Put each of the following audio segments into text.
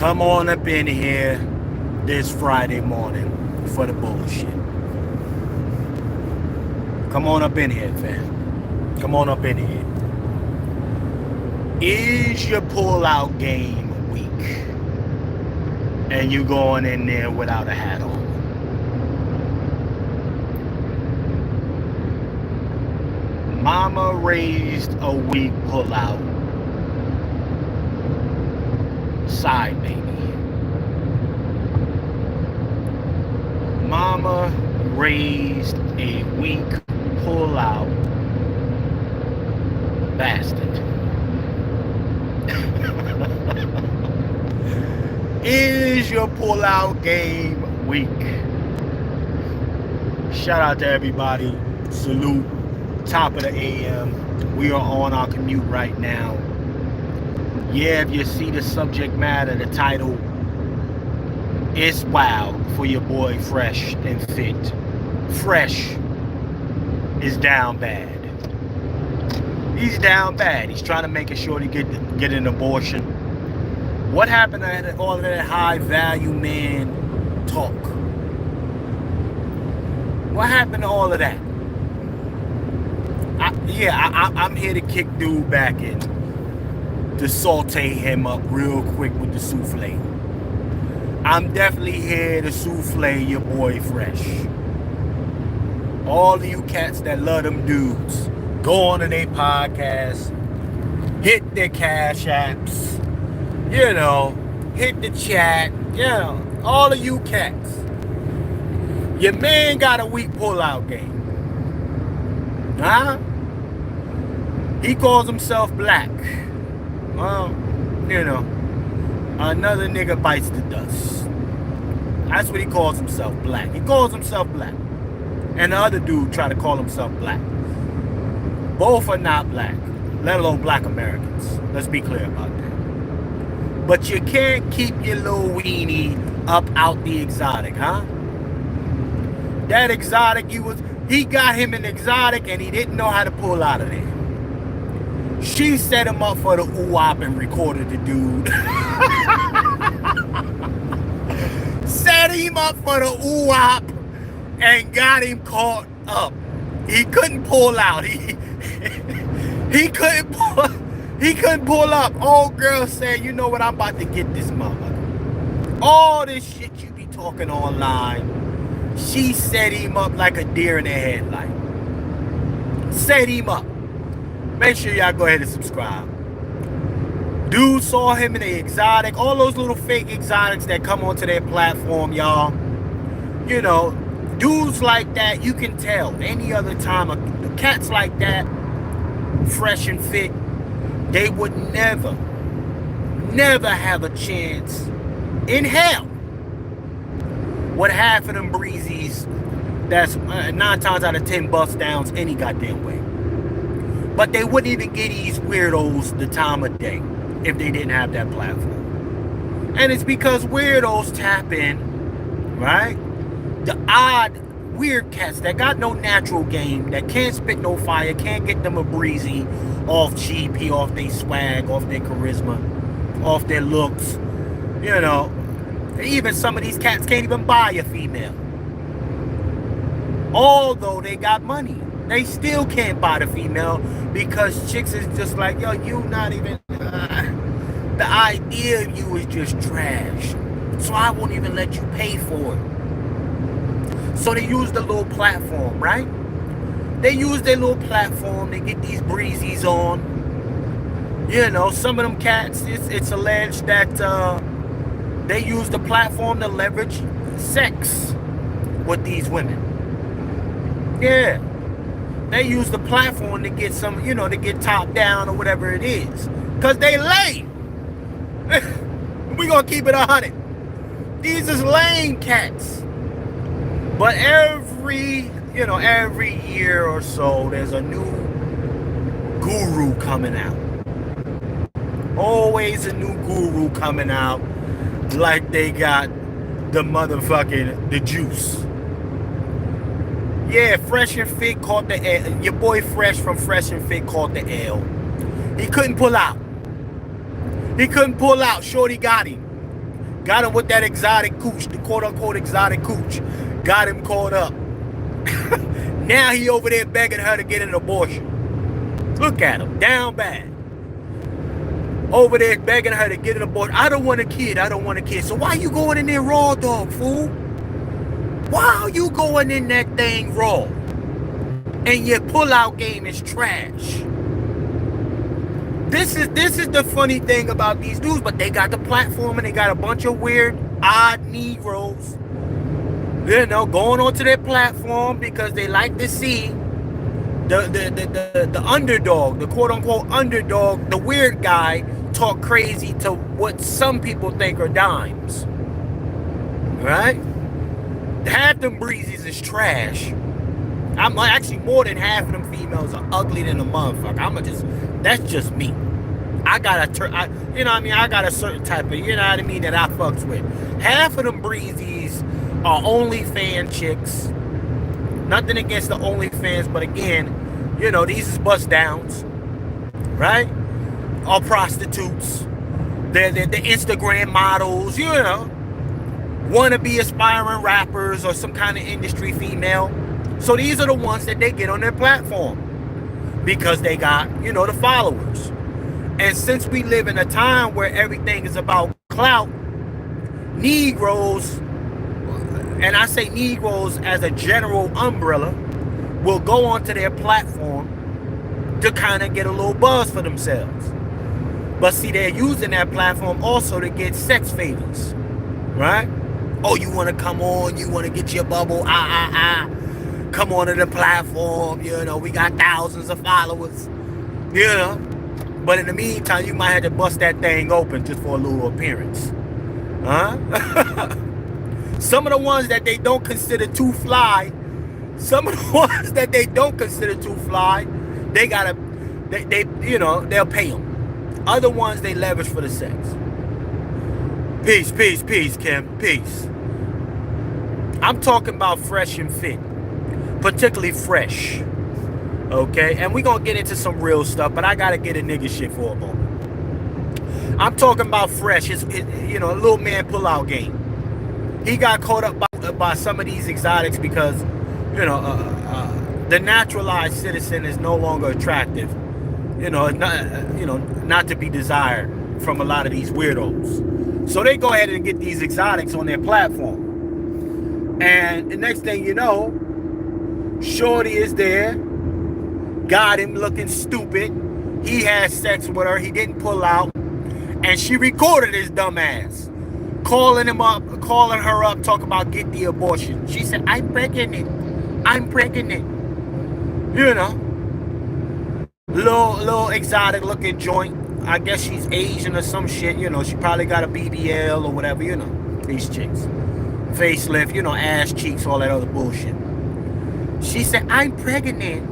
Come on up in here this Friday morning for the bullshit. Come on up in here, fam. Come on up in here. Is your pull-out game weak? And you going in there without a hat on? Mama raised a weak pull-out side baby. Mama raised a weak pull-out bastard. Is your pull-out game weak? Shout out to everybody. Salute. Top of the AM. We are on our commute right now. Yeah, if you see the subject matter, the title, it's wild for your boy Fresh and Fit. Fresh is down bad. He's down bad. He's trying to make sure to get an abortion. What happened to all of that high value man talk? What happened to all of that? I'm here to kick dude back in, to saute him up real quick with the souffle. I'm definitely here to souffle your boy Fresh. All of you cats that love them dudes, go on to their podcast, hit their cash apps, hit the chat, all of you cats. Your man got a weak pull-out game. Huh? He calls himself black. Well, another nigga bites the dust. That's what he calls himself, black. He calls himself black. And the other dude try to call himself black. Both are not black, let alone black Americans. Let's be clear about that. But you can't keep your little weenie up out the exotic, huh? That exotic, he got him an exotic and he didn't know how to pull out of there. She set him up for the ooh-wop and recorded the dude. Set him up for the ooh-wop and got him caught up. He couldn't pull out. He couldn't pull up. Old girl said, you know what, I'm about to get this motherfucker. All this shit you be talking online, she set him up like a deer in the headlight. Set him up. Make sure y'all go ahead and subscribe. Dude saw him in the exotic. All those little fake exotics that come onto their platform, y'all. Dudes like that, you can tell. Any other time, cats like that, Fresh and Fit, they would never have a chance in hell with half of them breezies that's 9 times out of 10 bust downs any goddamn way. But they wouldn't even get these weirdos the time of day if they didn't have that platform. And it's because weirdos tap in, right? The odd, weird cats that got no natural game, that can't spit no fire, can't get them a breezy off GP, off their swag, off their charisma, off their looks. Even some of these cats can't even buy a female. Although they got money, they still can't buy the female because chicks is just like, yo, you not even, the idea of you is just trash. So I won't even let you pay for it. So they use the little platform, right? They use their little platform. They get these breezies on. Some of them cats, it's alleged that they use the platform to leverage sex with these women. Yeah. They use the platform to get some, to get top down or whatever it is. Because they lame. We're going to keep it 100. These is lame cats. But every year or so, there's a new guru coming out. Always a new guru coming out. Like they got the juice. Yeah, Fresh and Fit caught the L. Your boy Fresh from Fresh and Fit caught the L. He couldn't pull out. Shorty got him. Got him with that exotic cooch, the quote unquote exotic cooch. Got him caught up. Now he over there begging her to get an abortion. Look at him, down bad. Over there begging her to get an abortion. I don't want a kid, I don't want a kid. So why you going in there raw, dog, fool? Why are you going in that thing raw? And your pull-out game is trash. This is the funny thing about these dudes, but they got the platform and they got a bunch of weird, odd Negroes, you know, going onto their platform because they like to see the underdog, the quote-unquote underdog, the weird guy, talk crazy to what some people think are dimes. Right? Half them breezies is trash. I'm actually more than half of them females are ugly than a motherfucker. That's just me. I got I got a certain type of, you know what I mean, that I fucks with. Half of them breezies are OnlyFans chicks. Nothing against the OnlyFans, but again, you know, these is bust downs, right? Or prostitutes. They're the Instagram models, you know. Want to be aspiring rappers or some kind of industry female. So these are the ones that they get on their platform because they got, you know, the followers. And since we live in a time where everything is about clout, Negroes, and I say Negroes as a general umbrella, will go onto their platform to kind of get a little buzz for themselves. But see, they're using that platform also to get sex favors, right? Oh, you want to come on, you want to get your bubble, come on to the platform, you know, we got thousands of followers, you know. But in the meantime, you might have to bust that thing open just for a little appearance. Huh? Some of the ones that they don't consider too fly, they you know, they'll pay them. Other ones, they leverage for the sex. Peace, Kim, peace. I'm talking about fresh and fit. Particularly fresh. Okay? And we're going to get into some real stuff, but I got to get a nigga shit for a moment. I'm talking about fresh. You know, a little man pull-out game. He got caught up by some of these exotics because, you know, the naturalized citizen is no longer attractive. You know, not to be desired from a lot of these weirdos. So they go ahead and get these exotics on their platform. And the next thing you know, shorty is there, got him looking stupid. He had sex with her. He didn't pull out. And she recorded his dumb ass. Calling her up, talking about get the abortion. She said, I'm pregnant. You know. Little exotic looking joint. I guess she's Asian or some shit. You know, she probably got a BBL or whatever, you know. These chicks. Facelift, you know, ass cheeks, all that other bullshit. She said, I'm pregnant.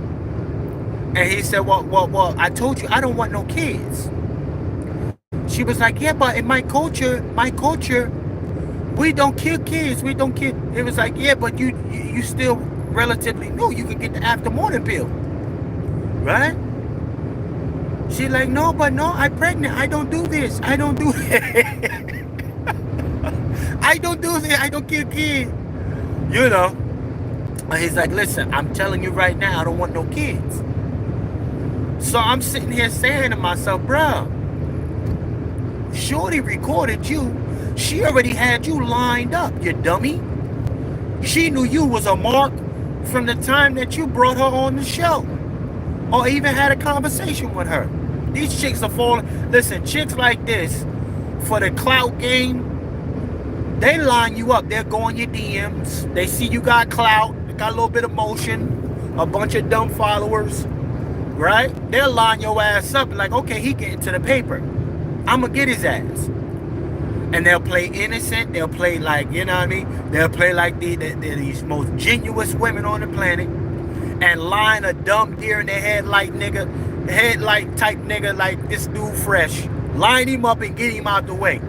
And he said, well, I told you I don't want no kids. She was like, yeah, but in my culture, we don't kill kids. We don't kill. It was like, yeah, but you still relatively new. You can get the after morning pill. Right? She like, no, I'm pregnant. I don't do this. I don't do that. I don't do this. I don't kill kids. You know. And he's like, listen, I'm telling you right now, I don't want no kids. So I'm sitting here saying to myself, bruh, shorty recorded you. She already had you lined up, you dummy. She knew you was a mark from the time that you brought her on the show. Or even had a conversation with her. These chicks are falling. Listen, chicks like this, for the clout game, they line you up. They'll go on your DMs. They see you got clout, got a little bit of motion, a bunch of dumb followers, right? They'll line your ass up like, okay, he getting to the paper. I'm going to get his ass. And they'll play innocent. They'll play like, you know what I mean? They'll play like they're these most genuine women on the planet. And line a dumb deer in their headlight type nigga like this dude fresh. Line him up and get him out the way.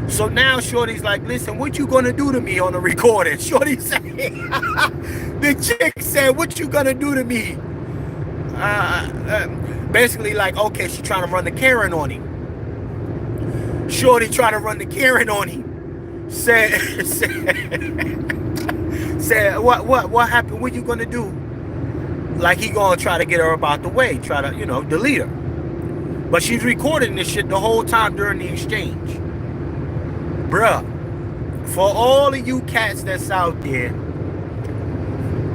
So now Shorty's like, listen, what you gonna do to me on the recording? Shorty said, the chick said, what you gonna do to me? Basically like, okay, she's trying to run the Karen on him. Shorty tried to run the Karen on him. Said, what happened? What you gonna do? Like he gonna try to get her up out the way, try to, delete her. But she's recording this shit the whole time during the exchange. Bruh, for all of you cats that's out there,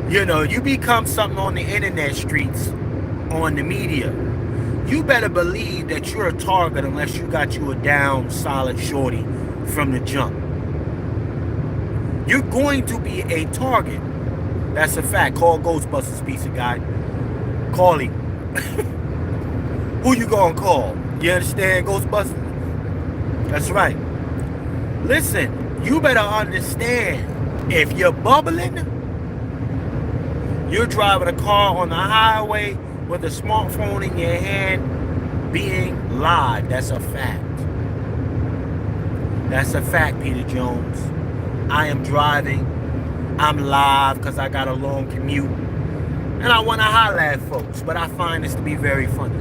you become something on the internet streets, on the media. You better believe that you're a target unless you got you a down solid shorty from the jump. You're going to be a target. That's a fact. Call Ghostbusters, piece of guy. Call him. Who you gonna call? You understand, Ghostbusters? That's right. Listen, you better understand, if you're bubbling, you're driving a car on the highway with a smartphone in your hand being live. That's a fact. That's a fact, Peter Jones. I am driving. I'm live because I got a long commute. And I want to holler at folks, but I find this to be very funny.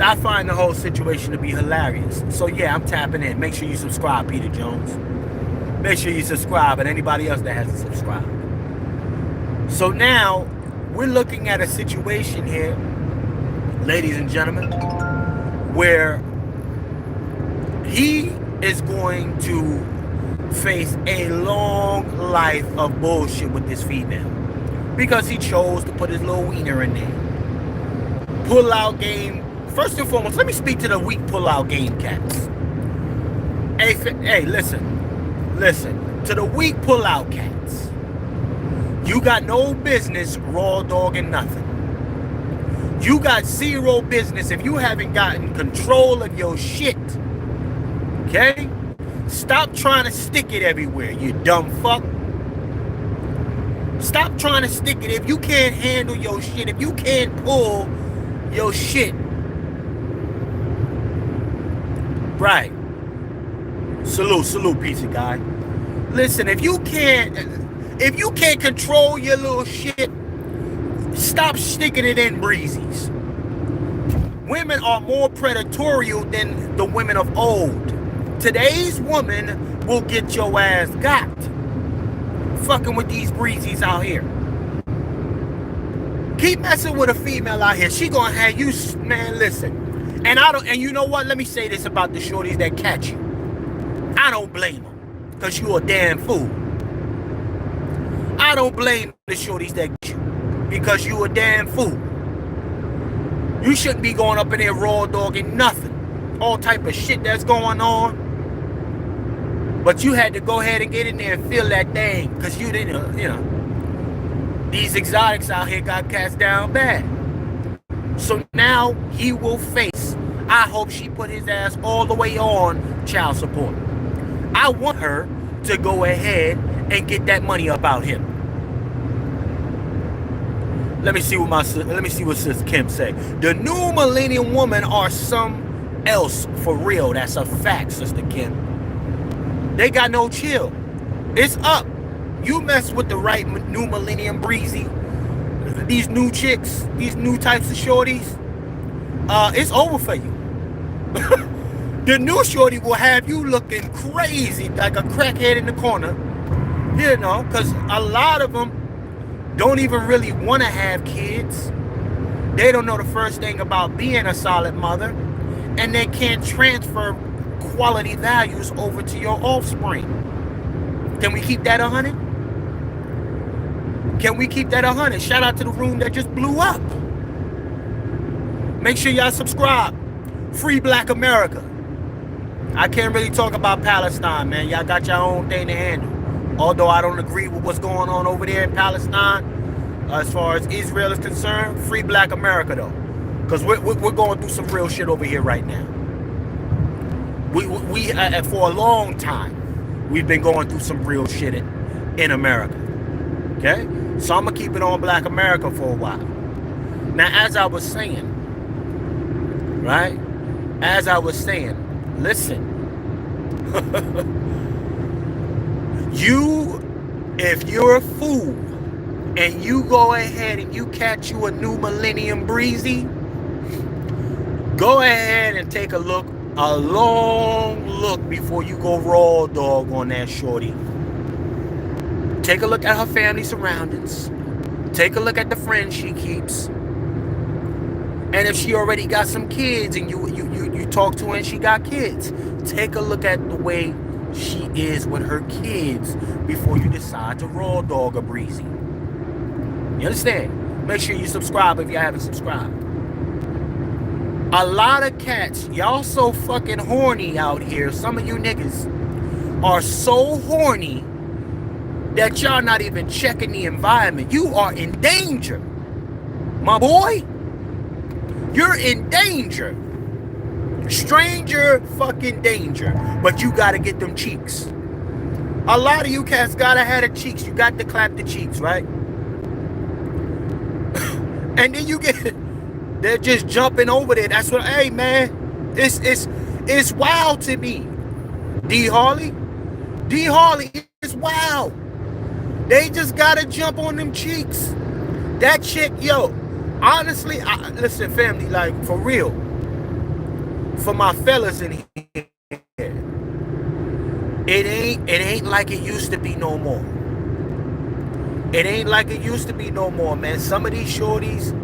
I find the whole situation to be hilarious. So yeah, I'm tapping in. Make sure you subscribe, Peter Jones. Make sure you subscribe, and anybody else that hasn't subscribed. So now, we're looking at a situation here, ladies and gentlemen, where he is going to face a long life of bullshit with this female because he chose to put his little wiener in there. Pull-out game. First and foremost, let me speak to the weak pull-out game cats. Hey, listen. To the weak pull-out cats. You got no business raw dogging nothing. You got zero business if you haven't gotten control of your shit. Okay? Stop trying to stick it everywhere, you dumb fuck. Stop trying to stick it. If you can't handle your shit, if you can't pull your shit. Right. Salute, piece of guy. Listen, if you can't control your little shit, stop sticking it in breezies. Women are more predatory than the women of old. Today's woman will get your ass got. Fucking with these breezies out here. Keep messing with a female out here. She gonna have you, man, listen. And you know what? Let me say this about the shorties that catch you. I don't blame them, because you a damn fool. I don't blame the shorties that catch you, because you a damn fool. You shouldn't be going up in there raw dogging nothing. All type of shit that's going on. But you had to go ahead and get in there and feel that thing, because you didn't, these exotics out here got cast down bad. So now he will face, I hope she put his ass all the way on child support. I want her to go ahead and get that money up out him. Let me see what Sis Kim say. The new millennium women are some else for real. That's a fact, Sister Kim. They got no chill. It's up. You mess with the right new millennium breezy, these new chicks, these new types of shorties, it's over for you. The new shorty will have you looking crazy like a crackhead in the corner, because a lot of them don't even really want to have kids. They don't know the first thing about being a solid mother, and they can't transfer quality values over to your offspring. Can we keep that 100? Can we keep that 100? Shout out to the room that just blew up. Make sure y'all subscribe. Free Black America. I can't really talk about Palestine, man. Y'all got your own thing to handle. Although I don't agree with what's going on over there in Palestine, as far as Israel is concerned, free Black America, though. Because we're going through some real shit over here right now. We for a long time, we've been going through some real shit in America. Okay? So I'm going to keep it on Black America for a while. Now, as I was saying, right? As I was saying, listen. If you're a fool and you go ahead and you catch you a new millennium breezy, Go ahead and take a long look before you go raw dog on that shorty. Take a look at her family surroundings. Take a look at the friends she keeps. And if she already got some kids and you talk to her and she got kids, take a look at the way she is with her kids before you decide to raw dog a breezy. You understand? Make sure you subscribe if you haven't subscribed. A lot of cats, y'all so fucking horny out here. Some of you niggas are so horny that y'all not even checking the environment. You are in danger. My boy, you're in danger. Stranger fucking danger. But you gotta get them cheeks. A lot of you cats gotta have the cheeks. You got to clap the cheeks, right? And then you get, they're just jumping over there. That's what, hey man, it's wild to me. D Harley is wild. They just gotta jump on them cheeks. That chick, yo, honestly, listen, family, like for real, for my fellas in here, it ain't like it used to be no more. It ain't like it used to be no more, man. Some of these shorties,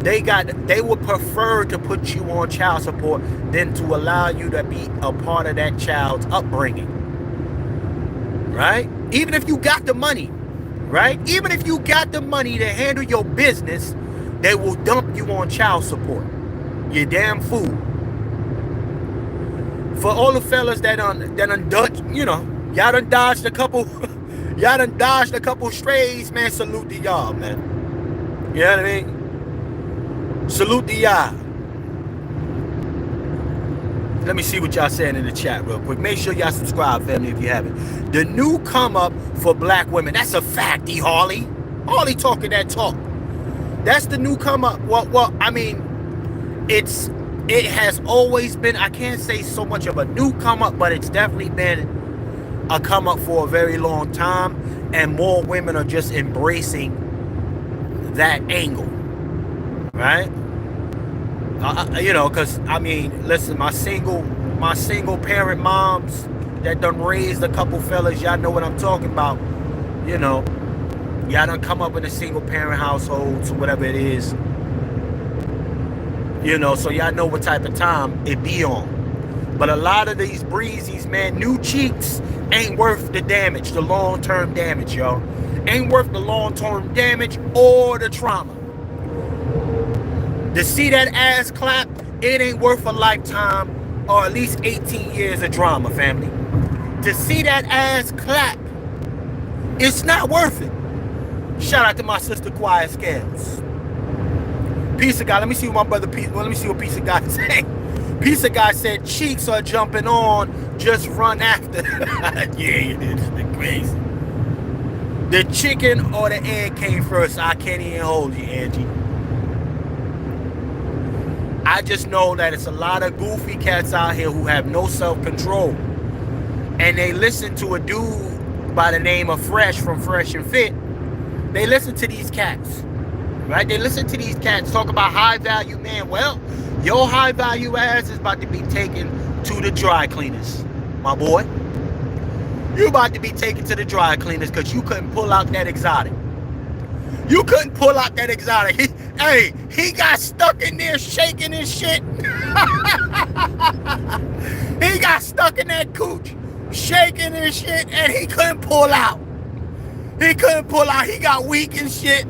they would prefer to put you on child support than to allow you to be a part of that child's upbringing. Right? Even if you got the money, right? Even if you got the money to handle your business, they will dump you on child support. You damn fool. For all the fellas that done dodged, you know, y'all done dodged a couple, y'all done dodged a couple strays, man. Salute to y'all, man. You know what I mean? Salute to y'all. Let me see what y'all saying in the chat real quick. Make sure y'all subscribe, family, if you haven't. The new come up for black women. That's a fact, D. Harley. Harley talking that talk. That's the new come up. Well, I mean, it has always been, I can't say so much of a new come up, but it's definitely been a come up for a very long time. And more women are just embracing that angle. Right? You know, because I mean, listen, my single parent moms that done raised a couple fellas, y'all know what I'm talking about. You know, y'all done come up in a single parent household, so whatever it is. You know, so y'all know what type of time it be on. But a lot of these breezies, man, new cheeks ain't worth the damage, the long-term damage, y'all. Ain't worth the long-term damage or the trauma. To see that ass clap, it ain't worth a lifetime or at least 18 years of drama, family. To see that ass clap, it's not worth it. Shout out to my sister Quiet Scales. Piece of guy, let me see what my brother, let me see what Piece of guy saying. Piece of guy said, cheeks are jumping on, just run after. Yeah, it's crazy. The chicken or the egg came first. I can't even hold you, Angie. I just know that it's a lot of goofy cats out here who have no self-control. And they listen to a dude by the name of Fresh from Fresh and Fit. They listen to these cats. Right? They listen to these cats talk about high value man. Well, your high value ass is about to be taken to the dry cleaners, my boy. You about to be taken to the dry cleaners because you couldn't pull out that exotic. You couldn't pull out that exotic. He got stuck in there shaking his shit. He got stuck in that cooch, shaking his shit, and he couldn't pull out. He couldn't pull out. He got weak and shit.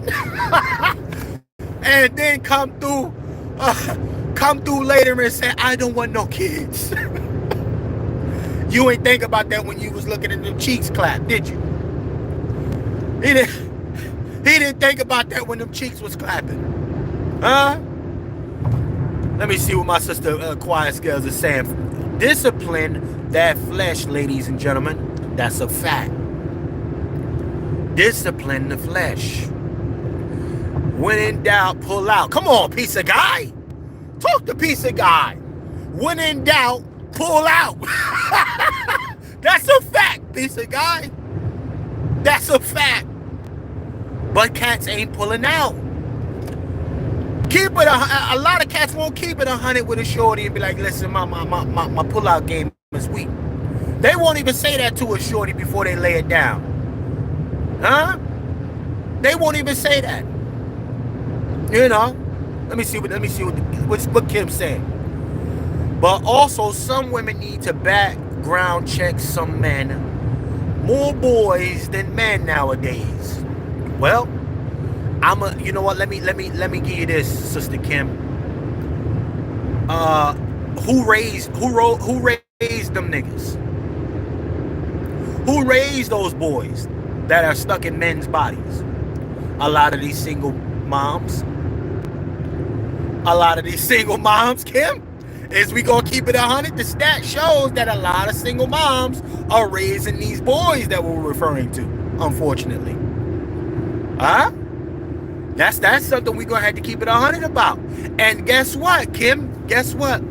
And then come through later and say, I don't want no kids. You ain't think about that when you was looking at the cheeks clap, did you? He didn't think about that when them cheeks was clapping. Huh? Let me see what my sister Quiet Scales is saying. Discipline that flesh, ladies and gentlemen. That's a fact. Discipline the flesh. When in doubt, pull out. Come on, piece of guy. Talk to piece of guy. When in doubt, pull out. That's a fact, piece of guy. That's a fact. But cats ain't pulling out. Keep it a lot of cats won't keep it 100 with a shorty and be like, listen, my pull-out game is weak. They won't even say that to a shorty before they lay it down. Huh? They won't even say that. You know? Let me see what Kim's saying. But also, some women need to background check some men. More boys than men nowadays. Well, you know what? Let me give you this, Sister Kim. Who raised them niggas? Who raised those boys that are stuck in men's bodies? A lot of these single moms. Kim. Is we gonna keep it 100? The stat shows that a lot of single moms are raising these boys that we're referring to, unfortunately. Huh? That's something we're gonna have to keep it 100 about. And guess what, Kim? Guess what?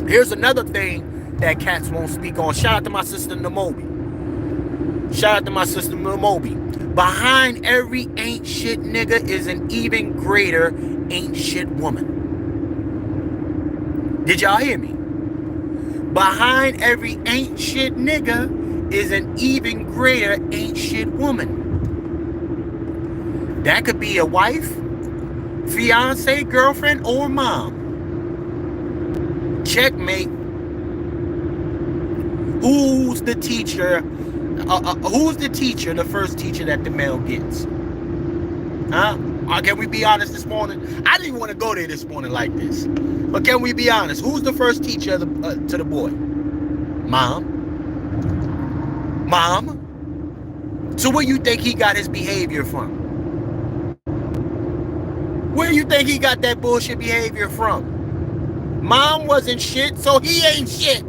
Here's another thing that cats won't speak on. Shout out to my sister Namobi. Behind every ain't shit nigga is an even greater ain't shit woman. Did y'all hear me? Behind every ain't shit nigga is an even greater ain't shit woman. That could be a wife, fiance, girlfriend, or mom. Checkmate. Who's the teacher? The first teacher that the male gets? Huh? Can we be honest this morning? I didn't want to go there this morning like this. But can we be honest? Who's the first teacher to the boy? Mom. So where you think he got his behavior from? Where you think he got that bullshit behavior from? Mom wasn't shit, so he ain't shit.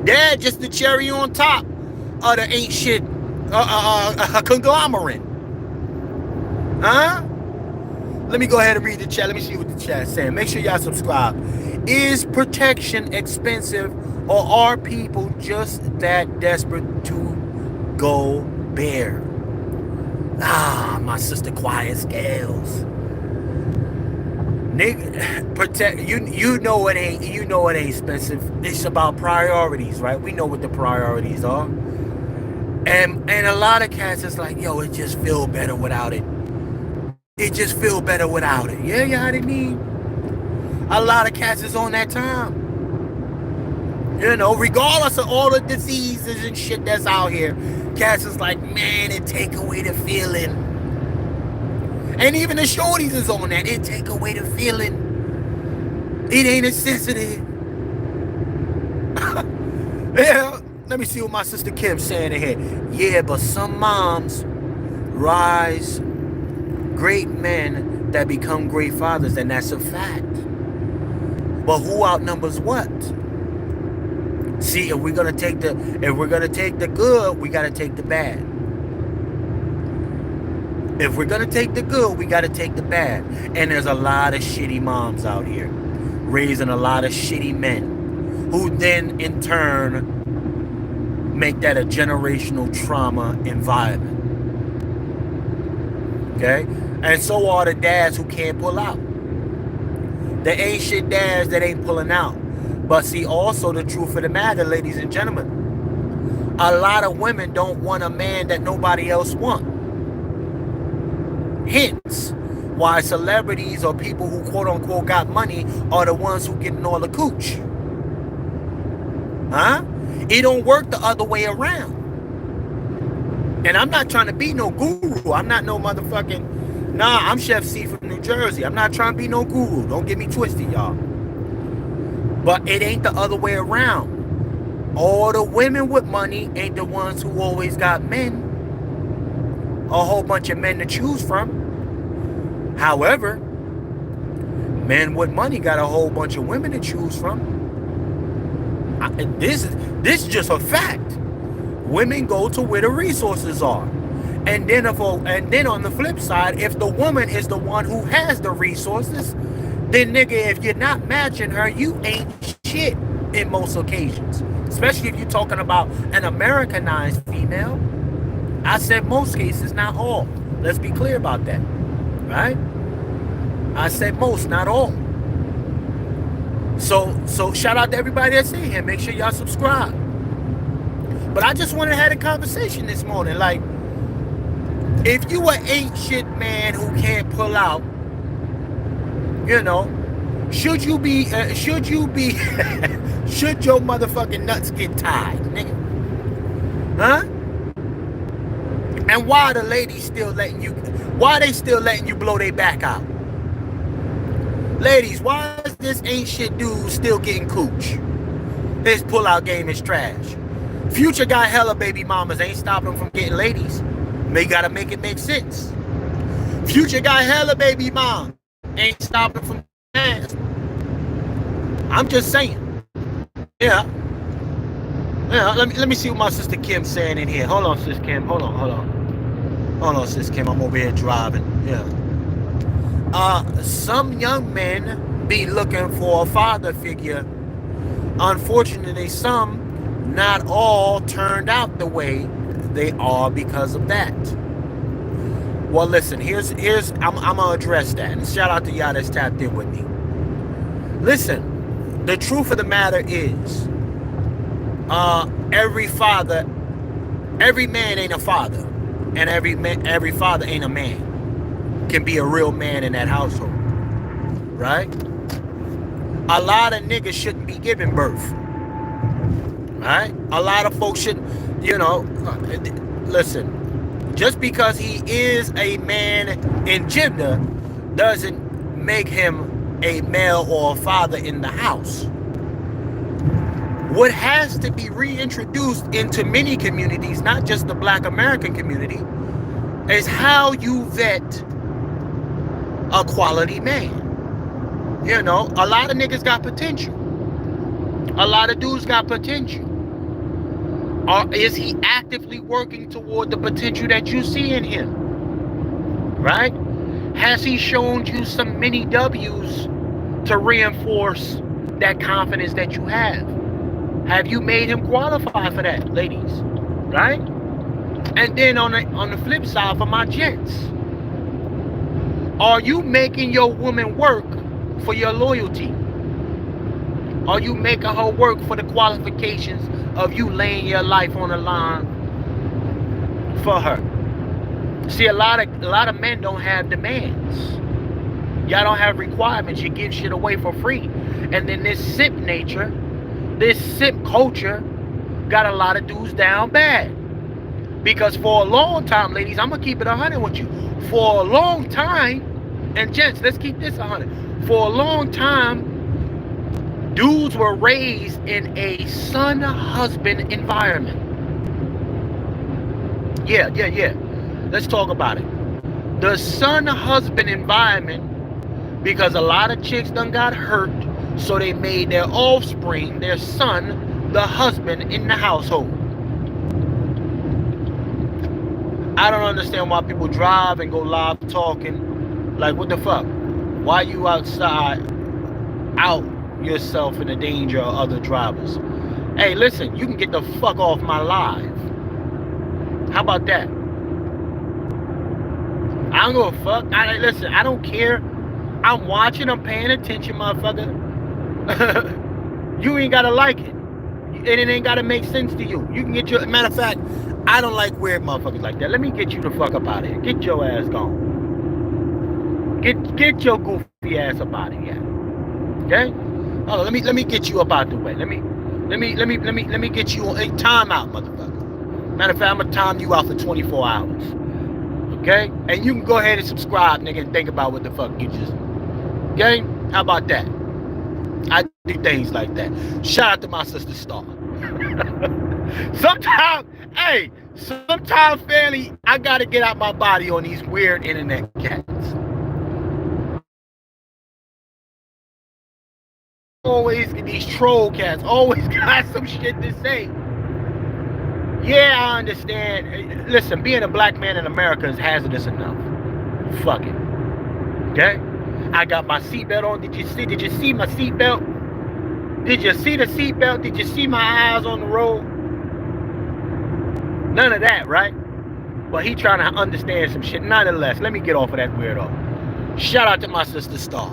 Dad just the cherry on top of the ain't shit conglomerate. Huh? Let me go ahead and read the chat. Let me see what the chat's saying. Make sure y'all subscribe. Is protection expensive, or are people just that desperate to go bare? My sister quiet scales. Nigga, protect you know it ain't expensive. It's about priorities, right? We know what the priorities are. And a lot of cats is like, yo, it just feel better without it. Yeah, I mean, a lot of cats is on that time. You know, regardless of all the diseases and shit that's out here, cats is like, man, it take away the feeling. And even the shorties is on that. It take away the feeling. It ain't as sensitive. Yeah, let me see what my sister Kim's saying in here. Yeah, but some moms rise great men that become great fathers, and that's a fact. But who outnumbers what? See, if we're gonna take the good, we gotta take the bad. If we're gonna take the good, we gotta take the bad. And there's a lot of shitty moms out here raising a lot of shitty men, who then in turn make that a generational trauma environment. Okay? And so are the dads who can't pull out. The ain't shit dads that ain't pulling out. But see, also the truth of the matter, ladies and gentlemen, a lot of women don't want a man that nobody else wants. Hence, why celebrities or people who quote unquote got money are the ones who getting all the cooch. Huh? It don't work the other way around. And I'm not trying to be no guru. I'm not no motherfucking... I'm Chef C from New Jersey. I'm not trying to be no guru. Don't get me twisted, y'all. But it ain't the other way around. All the women with money ain't the ones who always got men. A whole bunch of men to choose from. However, men with money got a whole bunch of women to choose from. This is just a fact. Women go to where the resources are. And then on the flip side, if the woman is the one who has the resources, then nigga, if you're not matching her, you ain't shit in most occasions. Especially if you're talking about an Americanized female. I said most cases, not all. Let's be clear about that. Right? I said most, not all. So shout out to everybody that's in here. Make sure y'all subscribe. But I just wanted to have a conversation this morning. Like, if you an ain't shit man who can't pull out, you know, should you be, should should your motherfucking nuts get tied, nigga? Huh? And why the ladies still letting you, why they still letting you blow their back out? Ladies, why is this ain't shit dude still getting cooch? His pull-out game is trash. Future got hella baby mamas, ain't stopping him from getting ladies. They gotta make it make sense. Future got hella baby mom, ain't stopping from ass. I'm just saying. Yeah. Yeah, let me see what my sister Kim's saying in here. Hold on, sis Kim. Hold on, sis Kim. I'm over here driving. Yeah. Some young men be looking for a father figure. Unfortunately, some, not all, turned out the way they are because of that. Well, listen, here's I'm gonna address that. And shout out to y'all that's tapped in with me. Listen, the truth of the matter is, every man ain't a father, and every father ain't a man. Can be a real man in that household, right? A lot of niggas shouldn't be giving birth, right? A lot of folks shouldn't, listen, just because he is a man in gender doesn't make him a male or a father in the house. What has to be reintroduced into many communities, not just the Black American community, is how you vet a quality man. A lot of niggas got potential. A lot of dudes got potential. Or is he actively working toward the potential that you see in him? Right? Has he shown you some mini W's to reinforce that confidence that you have? Have you made him qualify for that, ladies? Right? And then on the flip side, for my gents, are you making your woman work for your loyalty? Are you making her work for the qualifications of you laying your life on the line for her? See, a lot of men don't have demands. Y'all don't have requirements. You give shit away for free. And then this simp nature, this simp culture got a lot of dudes down bad. Because for a long time, ladies, I'm going to keep it 100 with you. For a long time, and gents, let's keep this 100. For a long time, dudes were raised in a son-husband environment. Yeah. Let's talk about it. The son-husband environment, because a lot of chicks done got hurt, so they made their offspring, their son, the husband in the household. I don't understand why people drive and go live talking. Like, what the fuck? Why you outside, out yourself in the danger of other drivers? Hey, listen, you can get the fuck off my live. How about that? I don't give a fuck. Listen, I don't care. I'm watching, I'm paying attention, motherfucker. You ain't gotta like it. And it ain't gotta make sense to you. You can get your, matter of fact, I don't like weird motherfuckers like that. Let me get you the fuck up out of here. Get your ass gone. Get your goofy ass up out of here. Okay? Oh, let me get you up out the way. Let me get you a time out, motherfucker. Matter of fact, I'm gonna time you out for 24 hours. Okay? And you can go ahead and subscribe, nigga, and think about what the fuck you just. Okay? How about that? I do things like that. Shout out to my sister Star. Sometimes, family, I gotta get out my body on these weird internet cats. Always, these troll cats always got some shit to say. Yeah, I understand. Listen, being a black man in America is hazardous enough. Fuck it. Okay? I got my seatbelt on. Did you see my seatbelt? Did you see the seatbelt? Did you see my eyes on the road? None of that, right? But he trying to understand some shit. Nonetheless, let me get off of that weirdo. Shout out to my sister Star.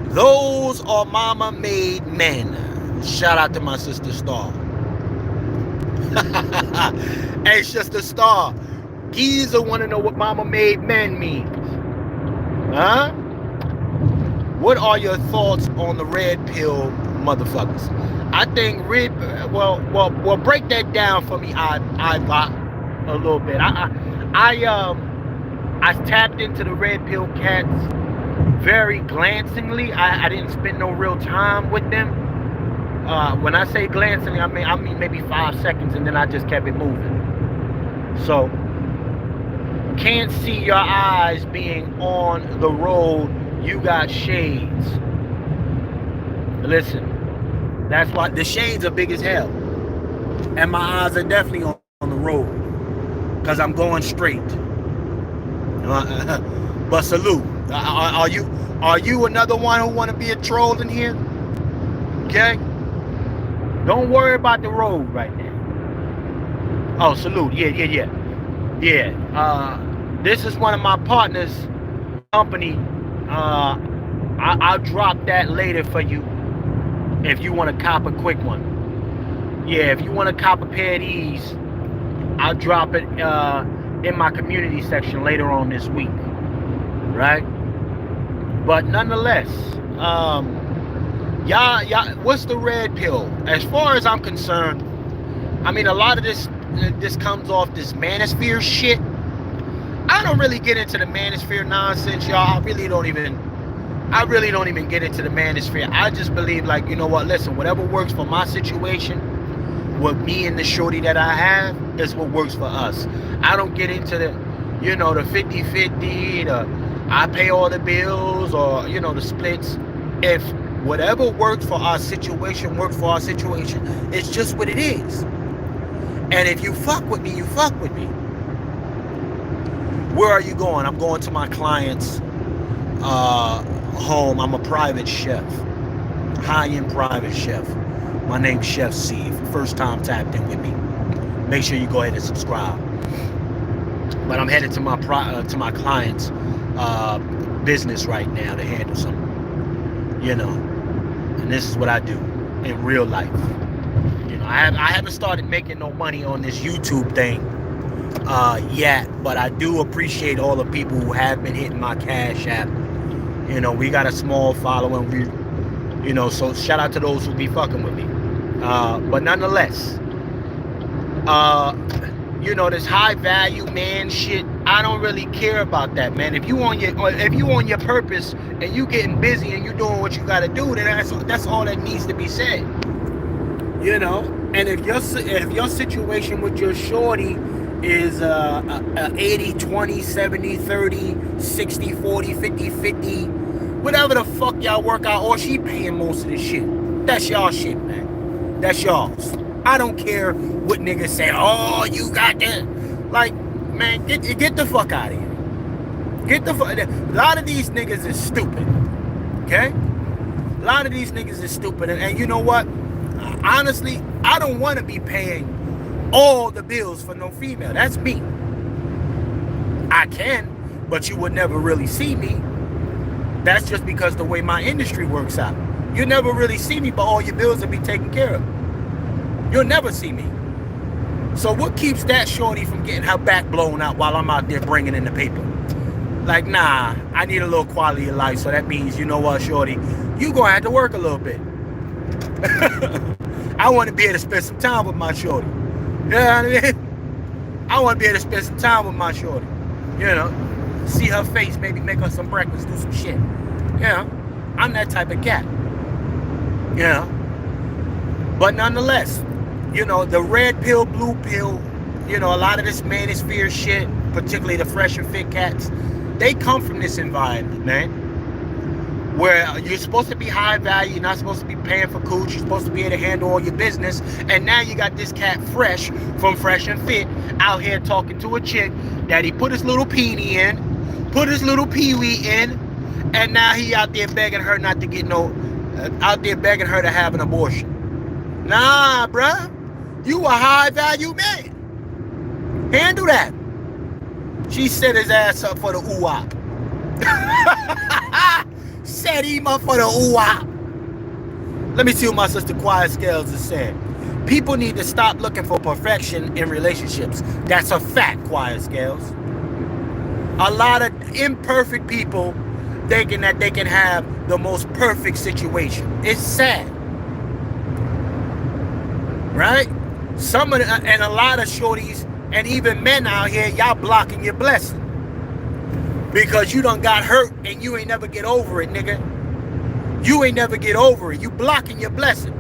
Those are mama made men. Shout out to my sister Star. Hey, sister Star. Geezer want to know what mama made men means. Huh? What are your thoughts on the red pill motherfuckers? I think well, break that down for me, I a little bit. I tapped into the red pill cats very glancingly. I didn't spend no real time with them. When I say glancingly, I mean maybe 5 seconds, and then I just kept it moving. So can't see your eyes being on the road. You got shades. Listen, that's why the shades are big as hell, and my eyes are definitely on the road because I'm going straight. But salute. Are you another one who want to be a troll in here? Okay. Don't worry about the road right now. Oh, salute. Yeah. This is one of my partners' company. I'll drop that later for you if you want to cop a quick one. Yeah, if you want to cop a pair of these, I'll drop it in my community section later on this week. Right? But nonetheless, y'all, what's the red pill? As far as I'm concerned, I mean, a lot of this comes off this manosphere shit. I don't really get into the manosphere nonsense, y'all. I really don't even get into the manosphere. I just believe, like, you know what, listen, whatever works for my situation with me and the shorty that I have is what works for us. I don't get into the 50-50, I pay all the bills, or, the splits. If whatever works for our situation works for our situation, it's just what it is. And if you fuck with me, you fuck with me. Where are you going? I'm going to my client's home. I'm a private chef, high-end private chef. My name's Chef C. First time tapped in with me. Make sure you go ahead and subscribe. But I'm headed to my client's business right now to handle some, and this is what I do in real life. I haven't started making no money on this YouTube thing yet, but I do appreciate all the people who have been hitting my Cash App. We got a small following. So shout out to those who be fucking with me. But nonetheless, this high value man shit, I don't really care about that, man. If you on your purpose and you getting busy and you doing what you got to do, then that's all that needs to be said. And if your situation with your shorty is 80-20, 70-30, 60-40, 50-50, whatever the fuck y'all work out, or she paying most of the shit, that's y'all shit, man. That's y'all's. I don't care what niggas say. Oh, you got that. Like, man, get the fuck out of here. Get the fuck. A lot of these niggas is stupid. Okay? A lot of these niggas is stupid. And you know what? Honestly, I don't want to be paying all the bills for no female. That's me. I can, but you would never really see me. That's just because the way my industry works out. You'll never really see me, but all your bills will be taken care of. You'll never see me. So what keeps that shorty from getting her back blown out while I'm out there bringing in the paper? Like, nah, I need a little quality of life. So that means, you know what, shorty, you gonna have to work a little bit. I want to be able to spend some time with my shorty. You know what I mean? I want to be able to spend some time with my shorty. See her face, maybe make her some breakfast, do some shit. I'm that type of cat. But nonetheless, the red pill, blue pill, a lot of this manosphere shit, particularly the fresh and fit cats, they come from this environment, man. Where you're supposed to be high value, you're not supposed to be paying for cooch, you're supposed to be able to handle all your business, and now you got this cat Fresh from Fresh and Fit out here talking to a chick that he put his little peenie in, put his little peewee in, and now he out there begging her not to get begging her to have an abortion. Nah, bruh, you a high value man. Handle that. She set his ass up for the ooh-wop. Said him up for the ooh-ah. Let me see what my sister Quiet Scales is saying. People need to stop looking for perfection in relationships. That's a fact, Quiet Scales. A lot of imperfect people thinking that they can have the most perfect situation. It's sad. Right? Some of the, and a lot of shorties and even men out here, y'all blocking your blessing. Because you done got hurt and you ain't never get over it, nigga. You ain't never get over it. You blocking your blessing.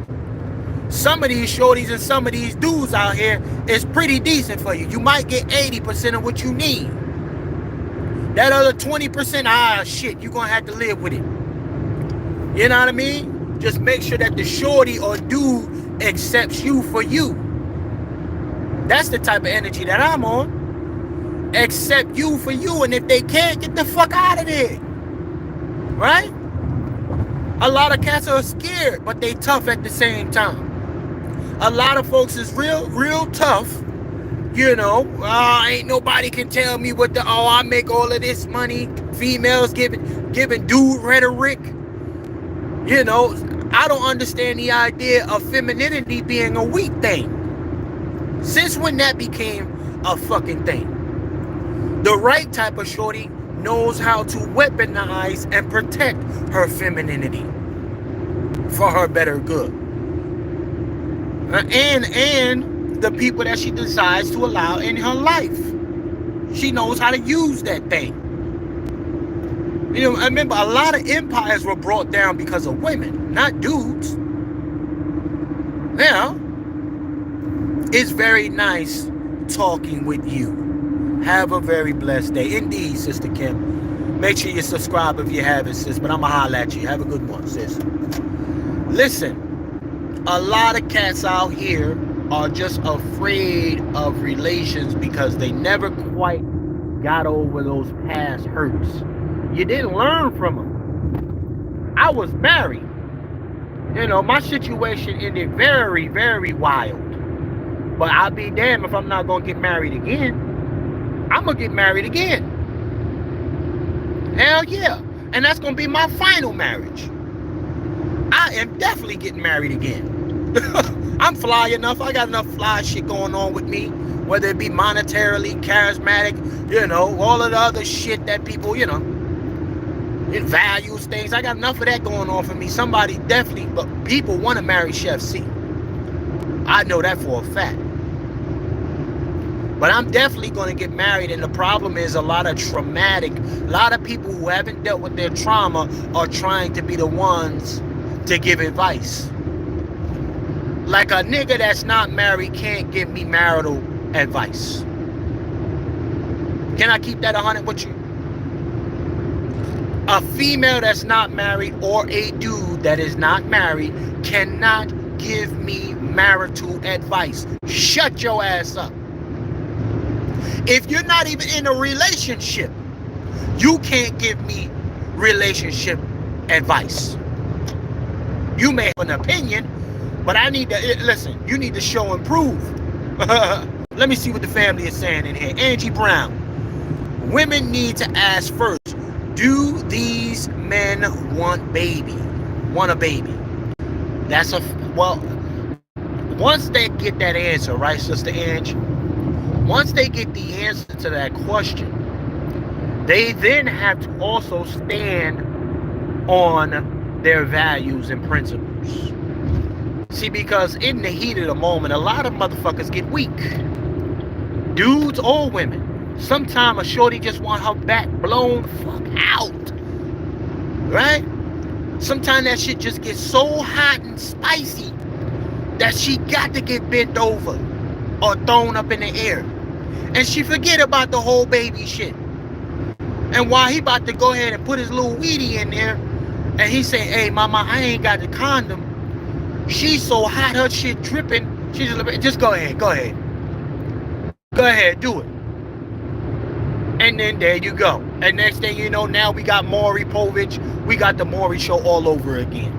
Some of these shorties and some of these dudes out here is pretty decent for you. You might get 80% of what you need. That other 20%, shit, you gonna have to live with it. You know what I mean? Just make sure that the shorty or dude accepts you for you. That's the type of energy that I'm on. Accept you for you, and if they can't, get the fuck out of there. Right? A lot of cats are scared, but they tough at the same time. A lot of folks is real tough. You know, ain't nobody can tell me what I make all of this money. Females giving dude rhetoric. You know, I don't understand the idea of femininity being a weak thing. Since when that became a fucking thing? The right type of shorty knows how to weaponize and protect her femininity for her better good. And the people that she decides to allow in her life. She knows how to use that thing. You know, I remember a lot of empires were brought down because of women, not dudes. Now, it's very nice talking with you. Have a very blessed day. Indeed, Sister Kim. Make sure you subscribe if you haven't, sis. But I'ma holler at you. Have a good one, sis. Listen, a lot of cats out here are just afraid of relations because they never quite got over those past hurts. You didn't learn from them. I was married. You know, my situation ended very, very wild. But I'll be damned if I'm not going to get married again. I'm going to get married again. Hell yeah. And that's going to be my final marriage. I am definitely getting married again. I'm fly enough. I got enough fly shit going on with me. Whether it be monetarily, charismatic, you know, all of the other shit that people, you know, it values things. I got enough of that going on for me. Somebody definitely, but people want to marry Chef C. I know that for a fact. But I'm definitely going to get married, and the problem is a lot of people who haven't dealt with their trauma are trying to be the ones to give advice. Like a nigga that's not married can't give me marital advice. Can I keep that 100 with you? A female that's not married or a dude that is not married cannot give me marital advice. Shut your ass up. If you're not even in a relationship, you can't give me relationship advice. You may have an opinion, but I need to, listen, you need to show and prove. Let me see what the family is saying in here. Angie Brown. Women need to ask first, do these men want a baby? That's well, once they get that answer, right, Sister Angie? Once they get the answer to that question, they then have to also stand on their values and principles. See, because in the heat of the moment, a lot of motherfuckers get weak. Dudes or women. Sometimes a shorty just want her back blown the fuck out. Right? Sometimes that shit just gets so hot and spicy that she got to get bent over or thrown up in the air. And she forget about the whole baby shit. And while he about to go ahead and put his little weedy in there, and he say, hey, mama, I ain't got the condom. She's so hot, her shit dripping. She's just go ahead. Go ahead, do it. And then there you go. And next thing you know, now we got Maury Povich. We got the Maury show all over again.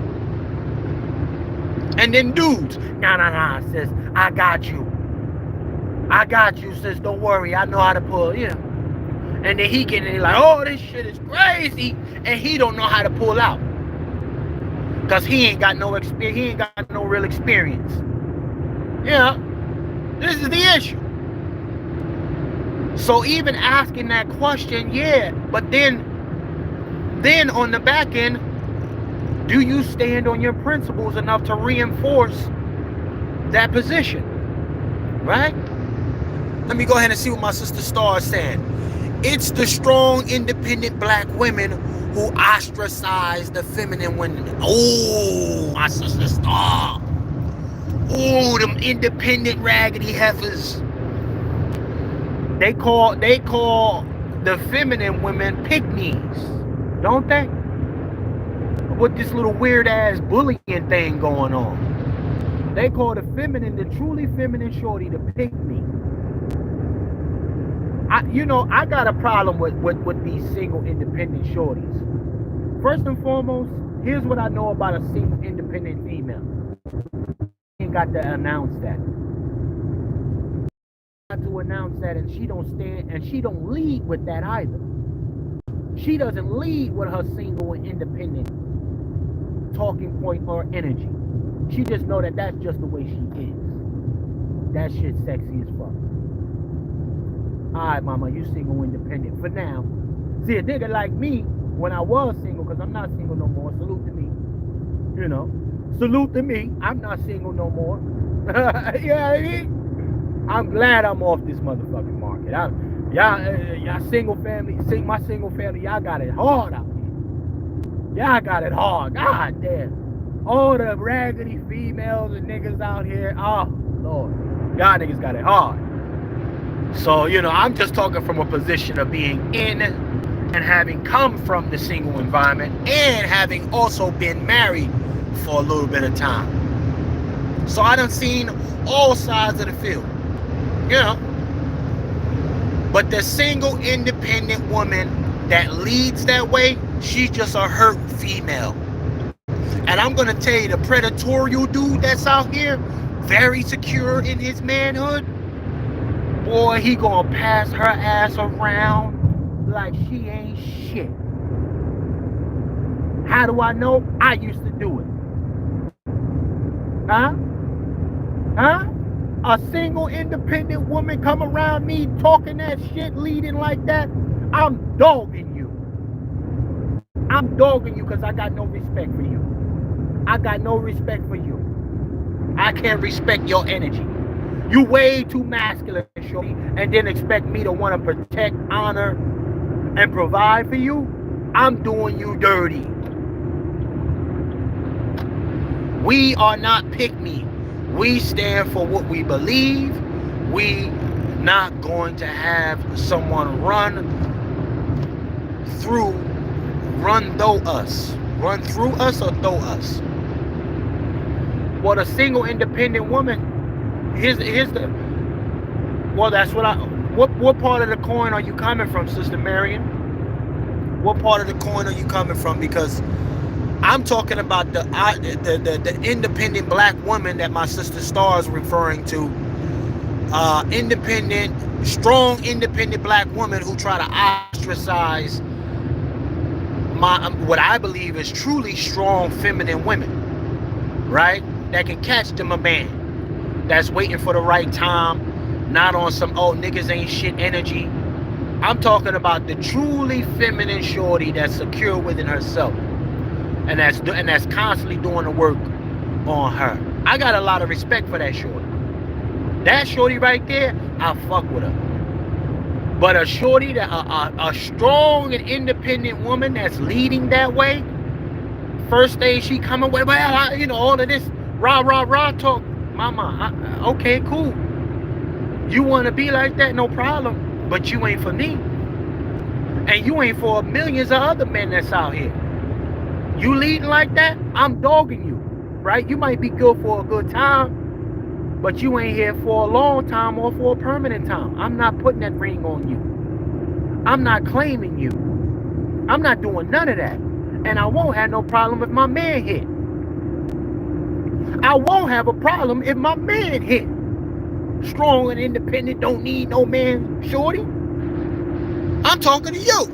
And then dudes, nah, sis, I got you, sis. Don't worry, I know how to pull, you know. And then he getting like, oh, this shit is crazy, and he don't know how to pull out because he ain't got no experience. He ain't got no real experience. Yeah, this is the issue. So even asking that question, yeah, but then on the back end, do you stand on your principles enough to reinforce that position? Right? Let me go ahead and see what my sister Star is saying. It's the strong, independent black women who ostracize the feminine women. Oh, my sister Star. Oh, them independent raggedy heifers. They call the feminine women pygmies, don't they? With this little weird ass bullying thing going on. They call the truly feminine shorty the pygmy. I got a problem with these single independent shorties. First and foremost, here's what I know about a single independent female. She ain't got to announce that. To announce that, and she don't stand and she don't lead with that either. She doesn't lead with her single and independent talking point or energy. She just know that that's just the way she is. That shit sexy as fuck. Alright, mama, you single independent for now. See, a nigga like me, when I was single, because I'm not single no more, salute to me. You know, salute to me. I'm not single no more. Yeah, I mean? I'm glad I'm off this motherfucking market. Y'all single family, my single family, y'all got it hard out here. Y'all got it hard. God damn. All the raggedy females and niggas out here. Oh, Lord. Y'all niggas got it hard. So, I'm just talking from a position of being in and having come from the single environment and having also been married for a little bit of time. So I done seen all sides of the field. But the single independent woman that leads that way, she's just a hurt female. And I'm gonna tell you, the predatorial dude that's out here, very secure in his manhood, boy, he gonna pass her ass around like she ain't shit. How do I know? I used to do it. Huh? A single independent woman come around me talking that shit, leading like that, I'm dogging you. I'm dogging you because I got no respect for you. I got no respect for you. I can't respect your energy. You way too masculine, shorty, and then expect me to want to protect, honor, and provide for you. I'm doing you dirty. We are not pick-me. We stand for what we believe. We not going to have someone run through us or through us. Well, a single independent woman, that's what part of the coin are you coming from, Sister Marion? What part of the coin are you coming from? Because I'm talking about the independent black woman that my sister Star is referring to. Strong independent black woman who try to ostracize what I believe is truly strong feminine women, right? That can catch them a man that's waiting for the right time, not on some niggas ain't shit energy. I'm talking about the truly feminine shorty that's secure within herself. And that's constantly doing the work on her. I got a lot of respect for that shorty. That shorty right there, I fuck with her. But a shorty, a strong and independent woman that's leading that way, first day she coming with, all of this rah talk. Mama, okay, cool. You want to be like that, no problem. But you ain't for me. And you ain't for millions of other men that's out here. You leading like that, I'm dogging you, right? You might be good for a good time, but you ain't here for a long time or for a permanent time. I'm not putting that ring on you. I'm not claiming you. I'm not doing none of that. And I won't have no problem if my man hit. I won't have a problem if my man hit. Strong and independent, don't need no man, shorty. I'm talking to you.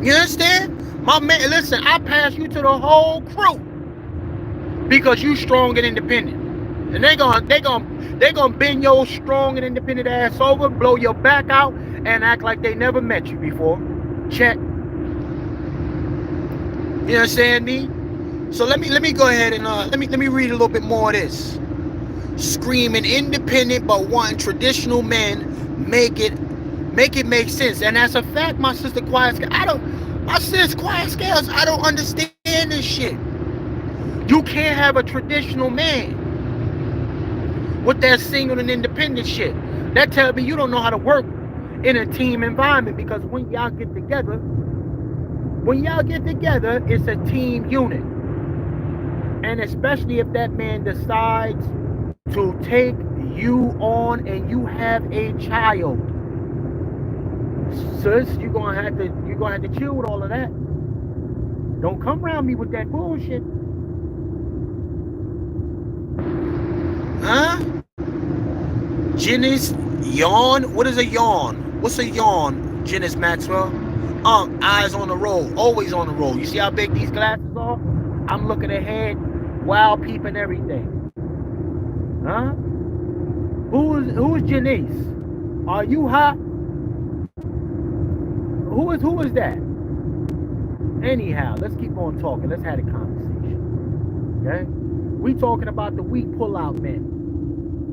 You understand? My man, listen, I pass you to the whole crew because you strong and independent. And they gonna bend your strong and independent ass over, blow your back out, and act like they never met you before. Check. You understand me? So let me go ahead and let me read a little bit more of this. Screaming independent but wanting traditional men make it make sense. And that's a fact, my sister Quiet Scales. My sis Quiet Scales, I don't understand this shit. You can't have a traditional man with that single and independent shit. That tells me you don't know how to work in a team environment, because when y'all get together, it's a team unit. And especially if that man decides to take you on and you have a child, sis, you're gonna have to chill with all of that. Don't come around me with that bullshit. Huh? Janice yawn? What is a yawn? What's a yawn, Janice Maxwell? Eyes on the road, always on the road. You see how big these glasses are? I'm looking ahead, wild peeping everything. Huh? Who's Janice? Are you hot? Who is that? Anyhow, let's keep on talking. Let's have a conversation. Okay? We talking about the weak pullout men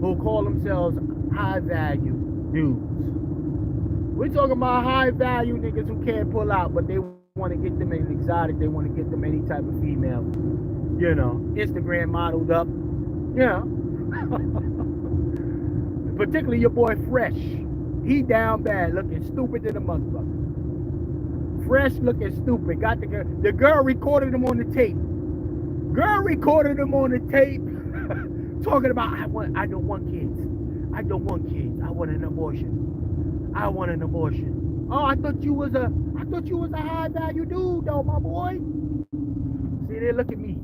who call themselves high value dudes. We're talking about high value niggas who can't pull out, but they want to get them an exotic. They want to get them any type of female. You know, Instagram modeled up. Yeah. Particularly your boy Fresh. He down bad, looking stupid in a motherfucker. Fresh looking stupid. Got the girl. The girl recorded him on the tape. Talking about I don't want kids. I want an abortion. Oh, I thought you was a high value dude though, my boy. See there, look at me.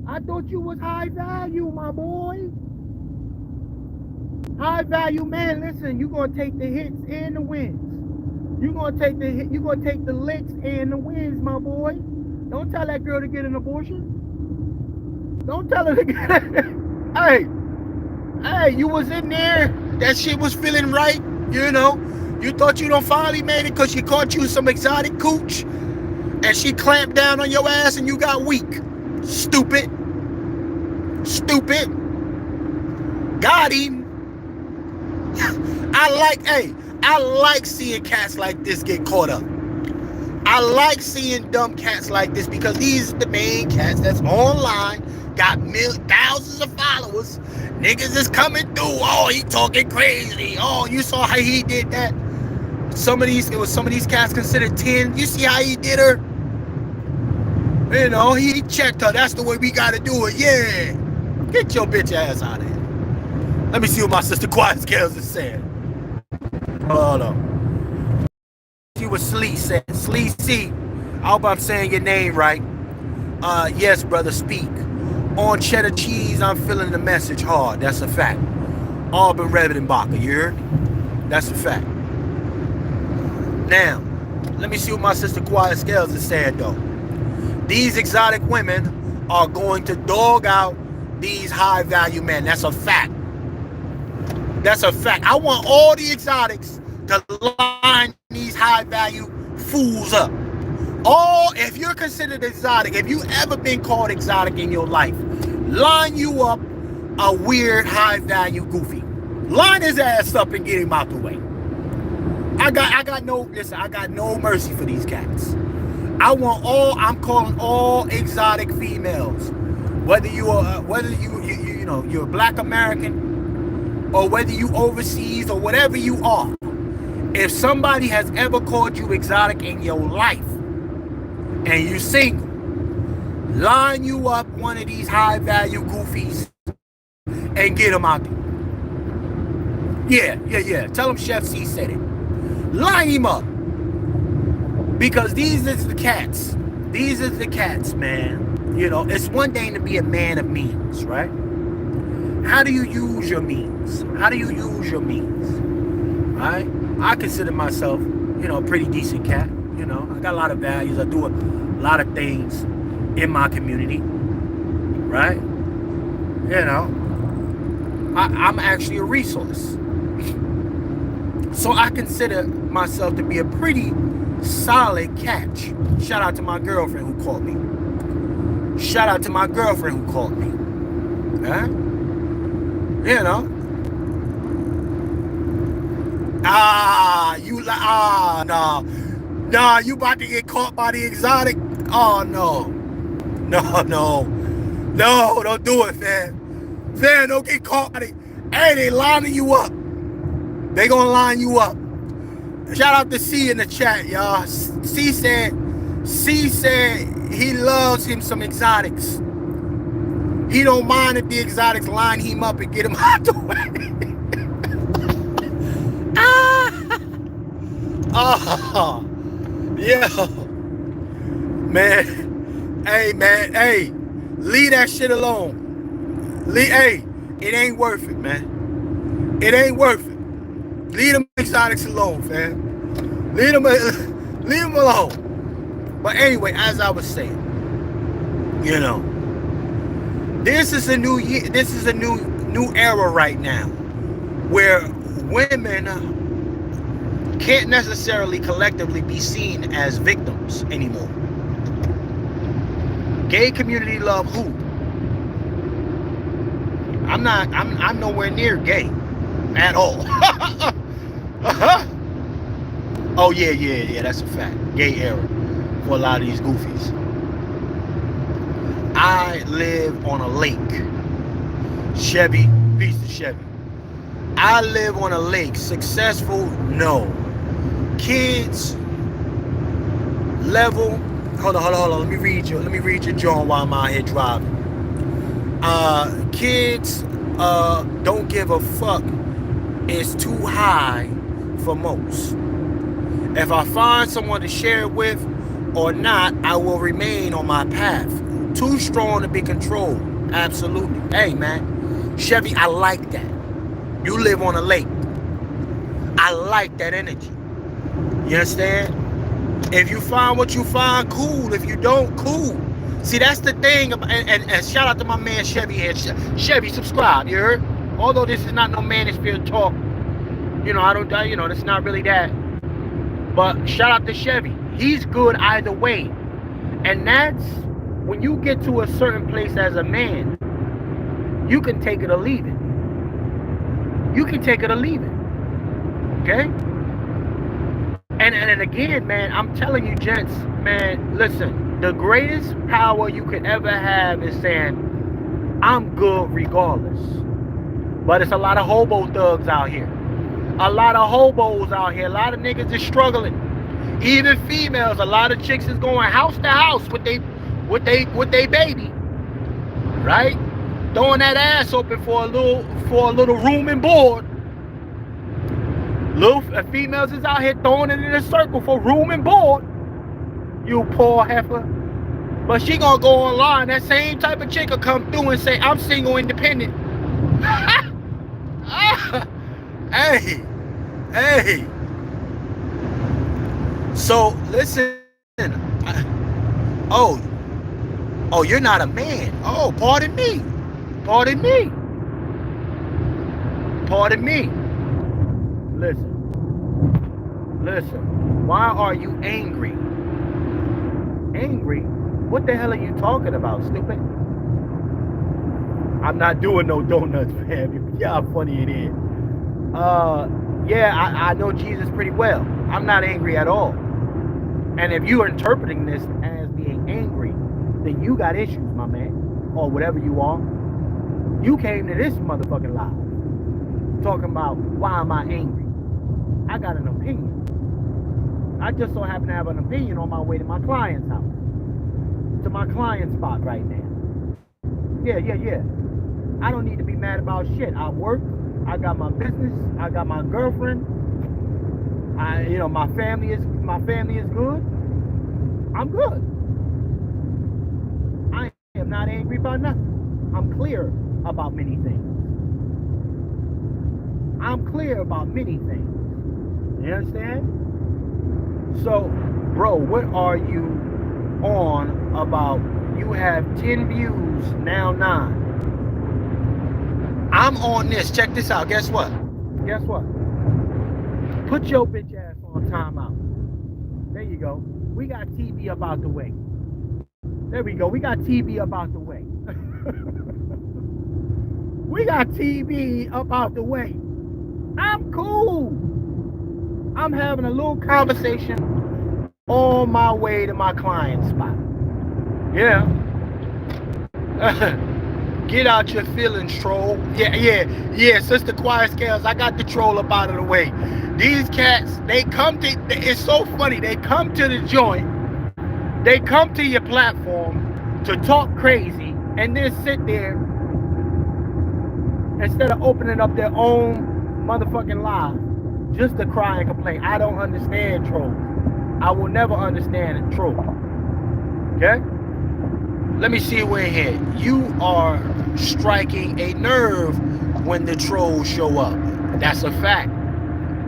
I thought you was high value, my boy. High value man, listen, you gonna take the hits and the wins. You gonna take the licks and the wins, my boy. Don't tell that girl to get an abortion. Don't tell her to get it. Hey, you was in there. That shit was feeling right, you know. You thought you done finally made it because she caught you some exotic cooch and she clamped down on your ass and you got weak. Stupid. Got him. I like seeing cats like this get caught up. I like seeing dumb cats like this because these are the main cats that's online, got thousands of followers. Niggas is coming through. Oh, he talking crazy. Oh, you saw how he did that. Some of these cats considered 10. You see how he did her? You know, he checked her. That's the way we gotta do it. Yeah. Get your bitch ass out of here. Let me see what my sister Quiet Scales is saying. Hold on. See what Slee said. Slee C. I hope I'm saying your name right. Yes, brother, speak. On cheddar cheese, I'm feeling the message hard. That's a fact. Auburn Redenbacher, you heard? That's a fact. Now, let me see what my sister Quiet Scales is saying, though. These exotic women are going to dog out these high-value men. That's a fact. That's a fact. I want all the exotics to line these high-value fools up. If you're considered exotic, if you ever been called exotic in your life, line you up a weird high-value goofy. Line his ass up and get him out the way. I got no mercy for these cats. I'm calling all exotic females, whether you're a black American or whether you overseas or whatever you are. If somebody has ever called you exotic in your life and you single, line you up one of these high value goofies and get them out there. Yeah. Tell them Chef C said it. Line him up. Because these is the cats. These is the cats, man. You know, it's one thing to be a man of means, right? How do you use your means? Right? I consider myself, a pretty decent cat. I got a lot of values. I do a lot of things in my community, right? I'm actually a resource. So I consider myself to be a pretty solid catch. Shout out to my girlfriend who called me. Shout out to my girlfriend who called me. Huh? Nah. Nah, you about to get caught by the exotic. Oh, no. No, don't do it, fam. Fam, don't get caught by the... Hey, they lining you up. They gonna line you up. Shout out to C in the chat, y'all. C said he loves him some exotics. He don't mind if the exotics line him up and get him out the way. Oh, yo, man. Hey, leave that shit alone. Hey, it ain't worth it, man. It ain't worth it. Leave them exotics alone, fam. Leave them alone. But anyway, as I was saying, this is a new year. This is a new era right now, where women can't necessarily collectively be seen as victims anymore. Gay community love who? I'm nowhere near gay at all. Oh yeah, that's a fact. Gay era for a lot of these goofies. I live on a lake. Chevy, piece of Chevy. I live on a lake. Successful? No. Kids level. Hold on. Let me read your John while I'm out here driving. Kids don't give a fuck. It's too high for most. If I find someone to share it with or not, I will remain on my path. Too strong to be controlled. Absolutely. Hey, man. Chevy, I like that. You live on a lake. I like that energy. You understand? If you find what you find, cool. If you don't, cool. See, that's the thing. And shout out to my man Chevy here. Chevy, subscribe, you heard? Although this is not no manosphere talk. It's not really that. But shout out to Chevy. He's good either way. And that's when you get to a certain place as a man, you can take it or leave it. You can take it or leave it. Okay? And again, man, I'm telling you, gents, man, listen, the greatest power you could ever have is saying, I'm good regardless. But it's a lot of hobo thugs out here. A lot of hobos out here. A lot of niggas is struggling. Even females, a lot of chicks is going house to house with they baby. Right? Throwing that ass open for a little room and board. Little females is out here throwing it in a circle for room and board. You poor heifer. But she gonna go online. That same type of chick will come through and say, I'm single independent. Hey. So listen. Oh, you're not a man. Oh, pardon me. Listen. Why are you angry? Angry? What the hell are you talking about, stupid? I'm not doing no donuts, fam. Yeah, how funny it is. I know Jesus pretty well. I'm not angry at all. And if you are interpreting this as being angry, then you got issues, my man. Or whatever you are. You came to this motherfucking live talking about why am I angry? I got an opinion. I just so happen to have an opinion on my way to my client's house. To my client spot right now. Yeah. I don't need to be mad about shit. I work. I got my business. I got my girlfriend. My family is good. I'm good. I am not angry about nothing. I'm clear about many things. You understand? So, bro, what are you on about? You have 10 views, now 9. I'm on this. Check this out. Guess what? Guess what? Put your bitch ass on timeout. There you go. We got TV up out the way. There we go. We got TV up out the way. We got TV up out the way. I'm cool. I'm having a little conversation on my way to my client spot. Yeah. Get out your feelings, troll. Yeah. Sister Quiet Scales, I got the troll up out of the way. These cats, they come to, it's so funny. They come to the joint, they come to your platform to talk crazy, and then sit there instead of opening up their own motherfucking live just to cry and complain. I don't understand trolls. I will never understand a troll. Okay? Let me see we're here. You are striking a nerve when the trolls show up. That's a fact.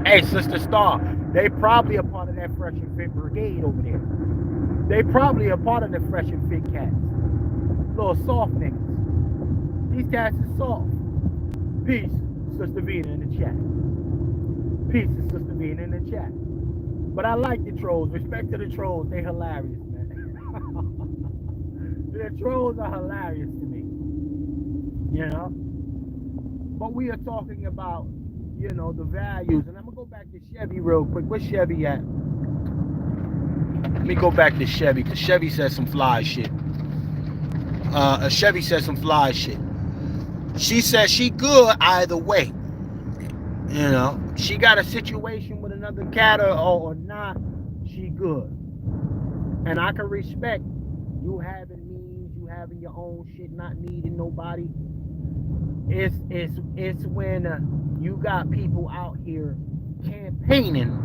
Hey, Sister Star, they probably a part of that Fresh and Fit brigade over there. They probably a part of the Fresh and Fit cats. Little soft niggas. These cats is soft. Peace, Sister Vina in the chat. Peace to Sister Vina in the chat. But I like the trolls. Respect to the trolls. They hilarious, man. The trolls are hilarious to me. You know? But we are talking about, you know, the values. And I'm going to go back to Chevy real quick. Where's Chevy at? Let me go back to Chevy, because Chevy said some fly shit. Chevy said some fly shit. She said she good either way. You know, she got a situation with another cat or not, she good. And I can respect you having means, you having your own shit, not needing nobody. It's when you got people out here campaigning,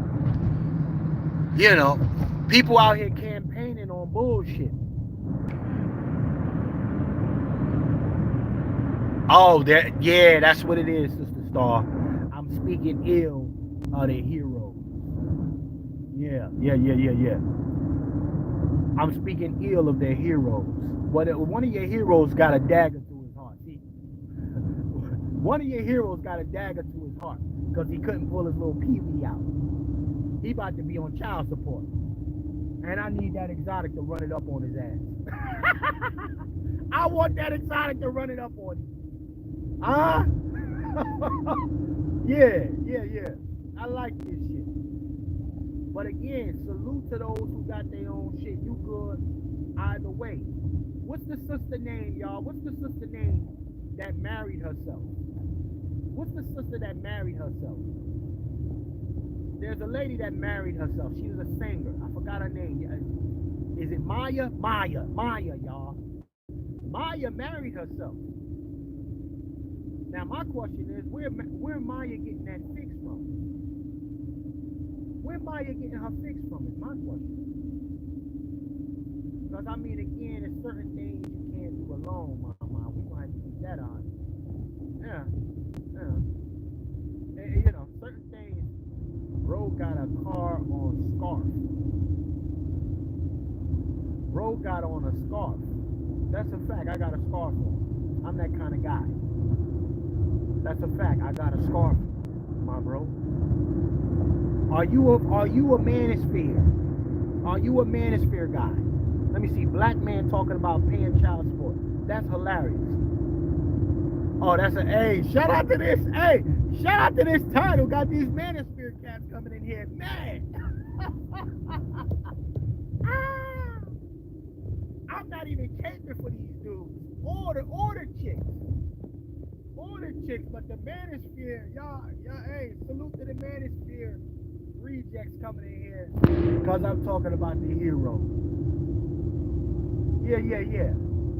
you know, people out here campaigning on bullshit. Oh, yeah, that's what it is, Sister Star. I'm speaking ill of the heroes. Yeah. I'm speaking ill of their heroes. But one of your heroes got a dagger through his heart. See? One of your heroes got a dagger through his heart because he couldn't pull his little peewee out. He about to be on child support. And I need that exotic to run it up on his ass. I want that exotic to run it up on him. Huh? Yeah. I like this shit. But again, salute to those who got their own shit. You good either way. What's the sister name, y'all? What's the sister name that married herself? What's the sister that married herself? There's a lady that married herself. She was a singer. I forgot her name. Is it Maya? Maya, y'all. Maya married herself. Now my question is, where Maya getting that fix from? Where Maya getting her fix from is my question. Because I mean, again, there's certain things you can't do alone, Mama. We gonna have to keep that on. Yeah. And, you know, certain things. Bro got a car on scarf. Bro got on a scarf. That's a fact. I got a scarf on. I'm that kind of guy. That's a fact. I got a scarf, my bro. Are you a manosphere? Are you a manosphere guy? Let me see. Black man talking about paying child support. That's hilarious. Oh, that's hey, shout out to this. Hey, shout out to this title. Got these manosphere cats coming in here. Man. I'm not even caping for these dudes. Order chicks. Order chicks, but the manosphere, y'all, hey, salute to the manosphere rejects coming in here. Because I'm talking about the hero. Yeah.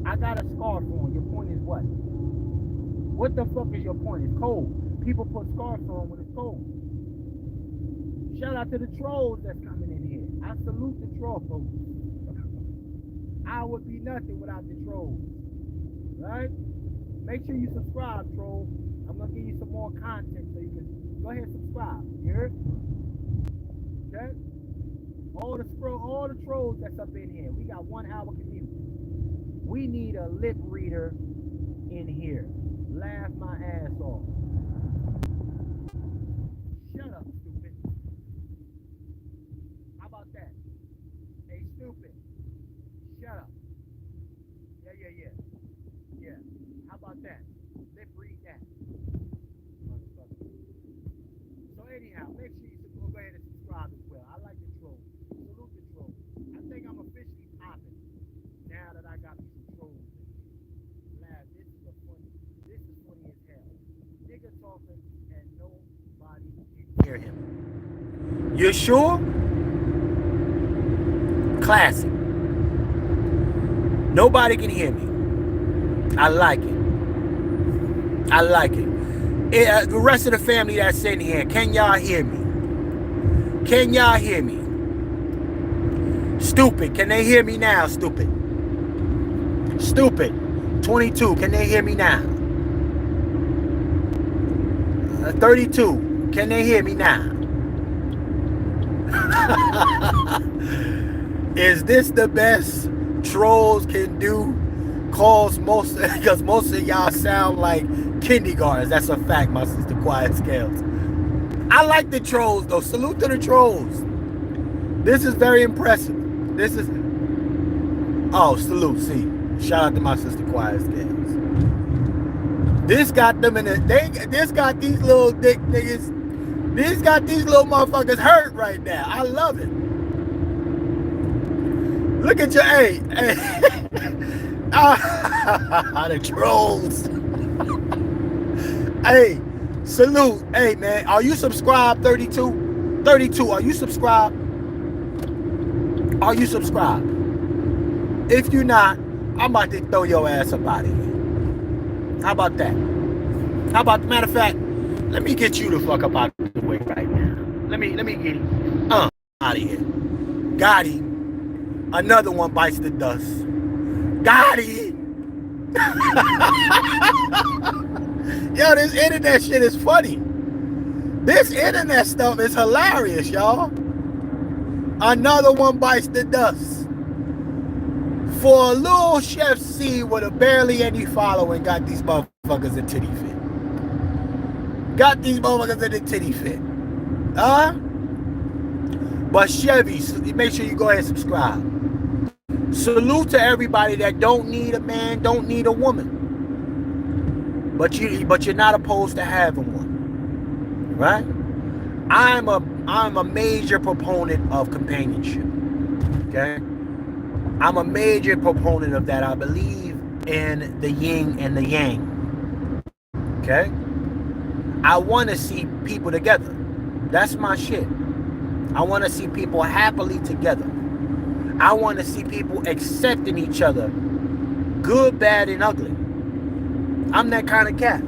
I got a scarf on. Your point is what? What the fuck is your point? It's cold. People put scarves on when it's cold. Shout out to the trolls that's coming in here. I salute the trolls. I would be nothing without the trolls. Right? Make sure you subscribe, troll. I'm going to give you some more content so you can go ahead and subscribe. You heard? Okay? All the trolls that's up in here. We got 1 hour commute. We need a lip reader in here. Laugh my ass off. Shut up, stupid. How about that? Hey, stupid. Shut up. Yeah, yeah, yeah. Yeah. How about that? Lip read that. Motherfucker. So anyhow, make sure you go ahead and subscribe as well. I like the troll. Salute the troll. I think I'm officially popping now that I got me some trolls in here. Lad, this is funny as hell. Nigga talking and nobody can hear him. You sure? Classic. Nobody can hear me. I like it. I like it. The rest of the family that's sitting here, can y'all hear me? Can y'all hear me? Stupid, can they hear me now, stupid? Stupid, 22, can they hear me now? 32, can they hear me now? Is this the best trolls can do? Because most of y'all sound like kindergartens. That's a fact, my sister Quiet Scales. I like the trolls though. Salute to the trolls. This is very impressive. This is salute. See, shout out to my sister Quiet Scales. This got them in it. This got these little dick niggas. This got these little motherfuckers hurt right now. I love it. Look at your the trolls. Hey, salute. Hey, man, are you subscribed, 32? 32, are you subscribed? Are you subscribed? If you're not, I'm about to throw your ass up out of here. How about that? How about, matter of fact, let me get you the fuck up out of the way right now. Let me get him out of here. Got him. Another one bites the dust. Got him. Yo, this internet shit is funny. This internet stuff is hilarious, y'all. Another one bites the dust. For a little Chef C with a barely any following, got these motherfuckers in titty fit. Got these motherfuckers in the titty fit. Huh? But Chevy, make sure you go ahead and subscribe. Salute to everybody that don't need a man, don't need a woman. But you're not opposed to having one. Right? I'm a major proponent of companionship. Okay? I'm a major proponent of that. I believe in the yin and the yang. Okay? I want to see people together. That's my shit. I want to see people happily together. I want to see people accepting each other, good, bad, and ugly. I'm that kind of cat.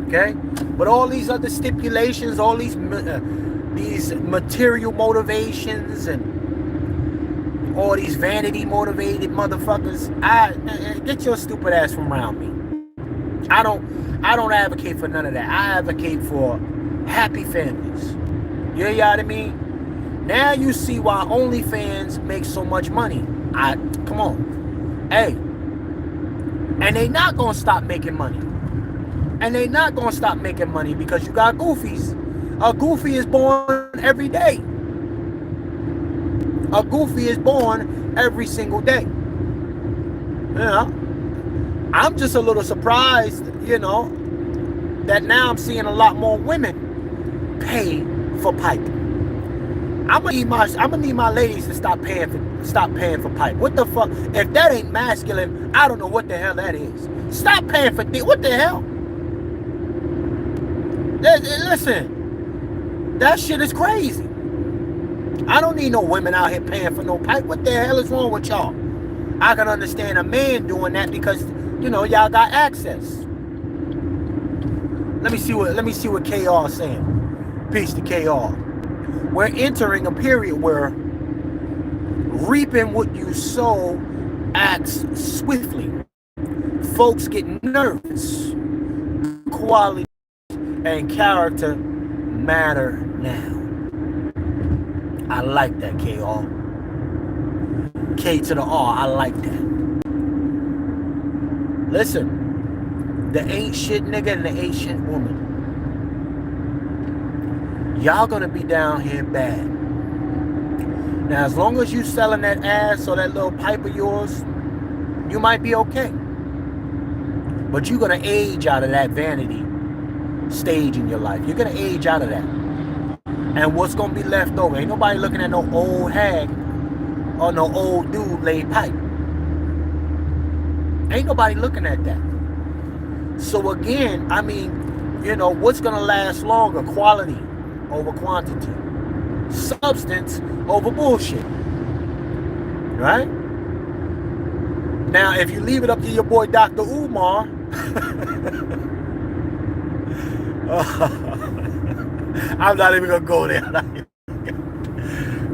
Okay? But all these other stipulations, all these material motivations and all these vanity motivated motherfuckers, get your stupid ass from around me. I don't advocate for none of that. I advocate for happy families. You know what I mean? Now you see why OnlyFans makes so much money. Come on. Hey. And they not gonna stop making money. And they not gonna stop making money because you got goofies. A goofy is born every day. A goofy is born every single day. Yeah. I'm just a little surprised, that now I'm seeing a lot more women pay for pipe. I'm gonna need my ladies to stop paying for pipe. What the fuck? If that ain't masculine, I don't know what the hell that is. Stop paying for what the hell? Listen, that shit is crazy. I don't need no women out here paying for no pipe. What the hell is wrong with y'all? I can understand a man doing that because y'all got access. Let me see what KR is saying. Peace to KR. We're entering a period where reaping what you sow acts swiftly. Folks get nervous. Quality and character matter now. I like that, KR. K to the R. I like that. Listen, the ain't shit nigga and the ain't shit woman. Y'all gonna be down here bad. Now, as long as you selling that ass or that little pipe of yours, you might be okay. But you're gonna age out of that vanity stage in your life. You're gonna age out of that. And what's gonna be left over? Ain't nobody looking at no old hag or no old dude laid pipe. Ain't nobody looking at that. So again, I mean, what's gonna last longer? Quality over quantity. Substance over bullshit. Right? Now, if you leave it up to your boy Dr. Umar, I'm not even gonna go there.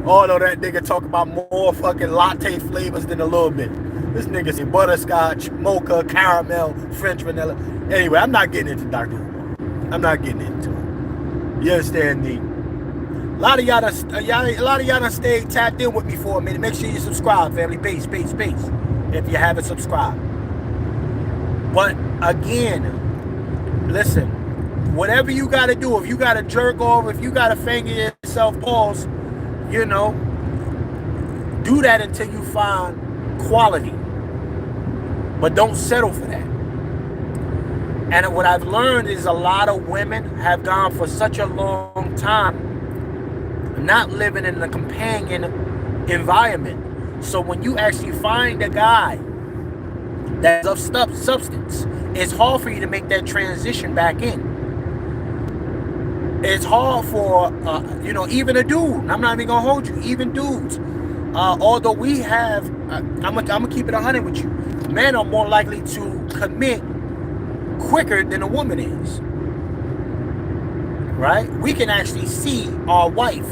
Although that nigga talk about more fucking latte flavors than a little bit. This nigga say butterscotch, mocha, caramel, French vanilla. Anyway, I'm not getting into Dr. Umar. I'm not getting into it. You understand me? A lot of y'all done stayed tapped in with me for a minute. Make sure you subscribe, family. Peace. If you haven't subscribed. But again, listen, whatever you gotta do, if you gotta jerk off, if you gotta finger yourself, pause, do that until you find quality. But don't settle for that. And what I've learned is a lot of women have gone for such a long time not living in a companion environment. So when you actually find a guy that's of substance, it's hard for you to make that transition back in. It's hard for, even a dude. I'm not even going to hold you. Even dudes. Although we have, I'm going to keep it 100 with you. Men are more likely to commit quicker than a woman is. Right? We can actually see our wife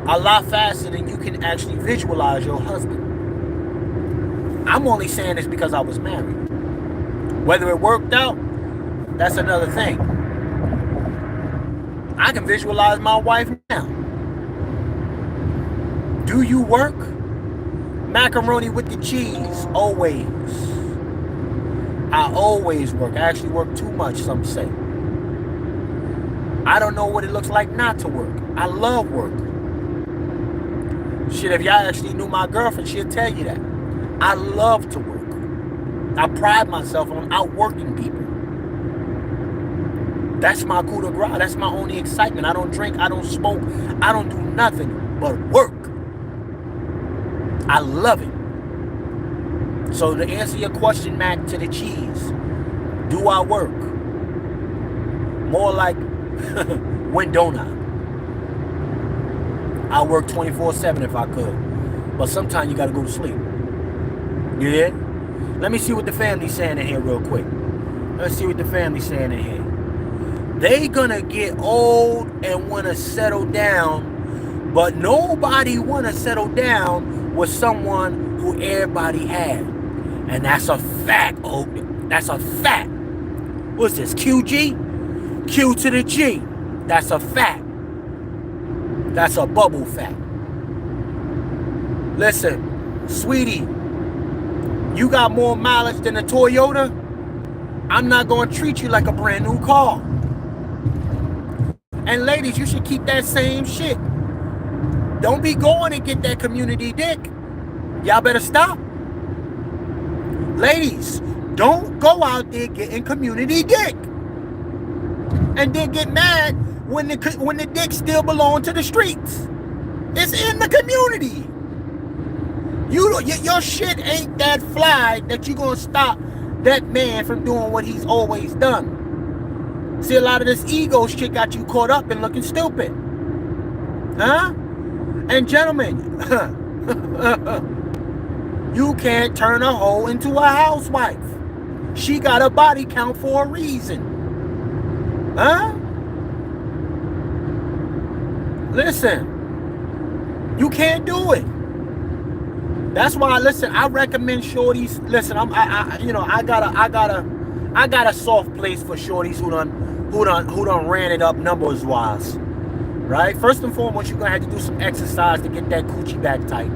a lot faster than you can actually visualize your husband. I'm only saying this because I was married. Whether it worked out, that's another thing. I can visualize my wife now. Do you work? Macaroni with the cheese, always. I always work. I actually work too much, some say. I don't know what it looks like not to work. I love work. Shit, if y'all actually knew my girlfriend, she'll tell you that. I love to work. I pride myself on outworking people. That's my coup de grace. That's my only excitement. I don't drink. I don't smoke. I don't do nothing but work. I love it. So to answer your question, Mac, to the cheese, do I work? More like, when don't I? I work 24/7 if I could. But sometimes you got to go to sleep. You hear? Let me see what the family's saying in here real quick. Let's see what the family's saying in here. They gonna get old and want to settle down, but nobody want to settle down with someone who everybody had. And that's a fact. Oh, that's a fact. What's this? QG? Q to the G. That's a fact. That's a bubble fact. Listen, sweetie, you got more mileage than a Toyota? I'm not going to treat you like a brand new car. And ladies, you should keep that same shit. Don't be going and get that community dick. Y'all better stop. Ladies, don't go out there getting community dick. And then get mad when the dick still belong to the streets. It's in the community. Your shit ain't that fly that you gonna stop that man from doing what he's always done. See, a lot of this ego shit got you caught up and looking stupid. Huh? And gentlemen, you can't turn a hoe into a housewife. She got a body count for a reason. Huh? Listen, you can't do it. That's why, listen, I recommend shorties. Listen, I got a soft place for shorties who done ran it up numbers wise. right? First and foremost, you're gonna have to do some exercise to get that coochie back tight.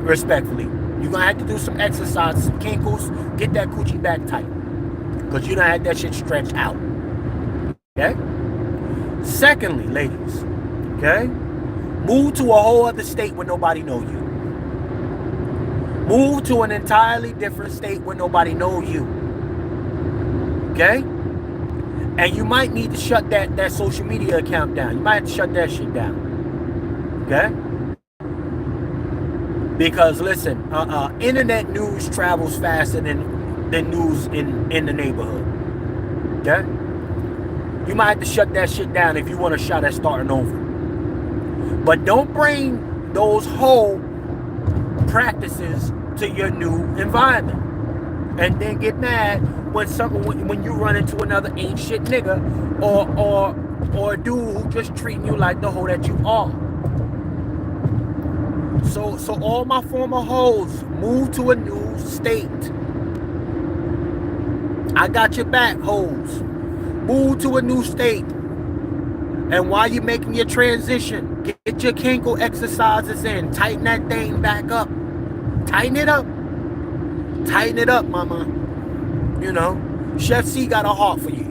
Respectfully, you're gonna have to do some exercise, some kinkles, get that coochie back tight, because you don't have that shit stretched out. Okay. Secondly, ladies, okay, move to a whole other state where nobody know you. Move to an entirely different state where nobody know you. Okay? And you might need to shut that social media account down. You might have to shut that shit down. Okay? Because listen, internet news travels faster than news in the neighborhood. Okay? You might have to shut that shit down if you want a shot at starting over. But don't bring those whole practices to your new environment, and then get mad when you run into another ain't shit nigga or a dude who just treating you like the hoe that you are. So all my former hoes, move to a new state. I got your back, hoes. Move to a new state. And while you're making your transition, get your kinkle exercises in. Tighten that thing back up. Tighten it up. Tighten it up, mama. You know, Chef C got a heart for you.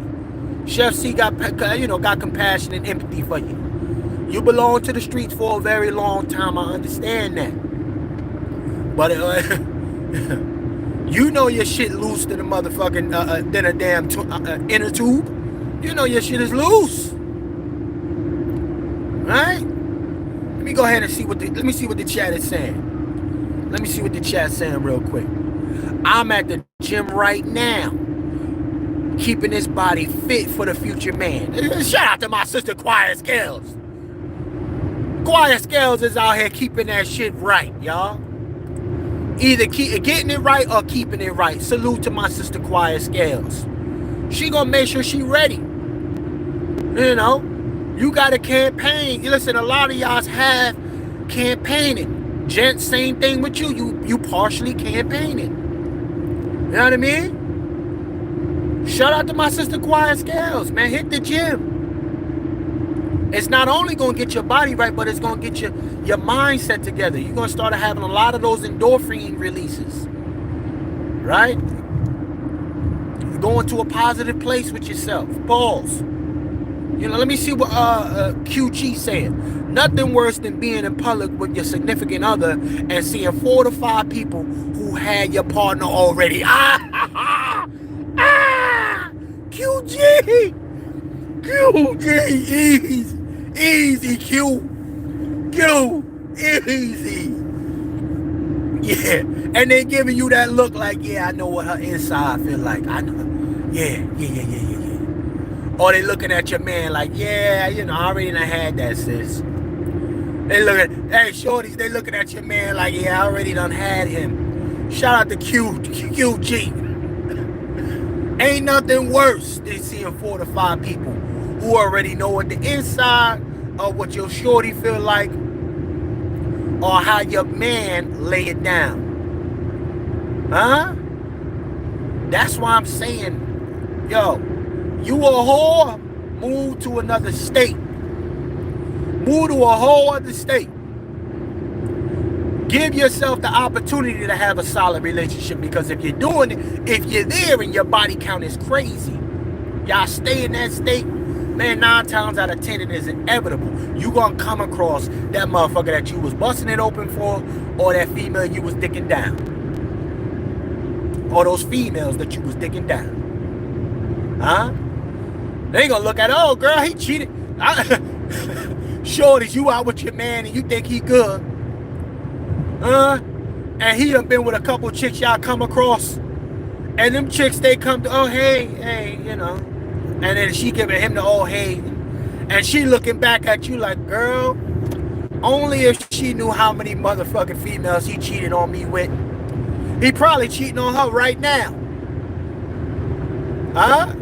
Chef C got compassion and empathy for you. You belong to the streets for a very long time. I understand that. But you know your shit loose than a motherfucking than a damn inner tube. You know your shit is loose. Right? Let me go ahead and see what the chat is saying. Let me see what the chat's saying real quick. I'm at the gym right now, keeping this body fit for the future man. Shout out to my sister Quiet Scales. Quiet Scales is out here keeping that shit right, y'all. Either getting it right or keeping it right. Salute to my sister Quiet Scales. She gonna make sure she ready. You know, you got a campaign. Listen, a lot of y'all have campaigning. Gents, same thing with you. You partially campaigning. You know what I mean? Shout out to my sister Quiet Scales, man. Hit the gym. It's not only gonna get your body right, but it's gonna get your mindset together. You're gonna start having a lot of those endorphin releases, right? You're going to a positive place with yourself. Pause. You know, let me see what QG saying. Nothing worse than being in public with your significant other and seeing 4 to 5 people who had your partner already. QG, easy, Q, easy. Yeah, and they giving you that look like, yeah, I know what her inside feel like. I know. Yeah. Or they looking at your man like, yeah, you know, I already done had that, sis. They looking, hey, shorties, they looking at your man like, yeah, I already done had him. Shout out to QG. Ain't nothing worse than seeing 4 to 5 people who already know what the inside of what your shorty feel like or how your man lay it down. Huh? That's why I'm saying, yo, you a whore, move to another state. Move to a whole other state. Give yourself the opportunity to have a solid relationship, because if you're doing it, if you're there and your body count is crazy, y'all stay in that state, man, 9 times out of 10 it is inevitable. You gonna come across that motherfucker that you was busting it open for, or that female you was dicking down. Or those females that you was dicking down. Huh? They ain't gonna look at, oh girl, he cheated. Shorties, you out with your man and you think he good. And he done been with a couple chicks y'all come across. And them chicks, they come to, oh hey, you know. And then she giving him the oh hey. And she looking back at you like, girl, only if she knew how many motherfucking females he cheated on me with. He probably cheating on her right now. Huh?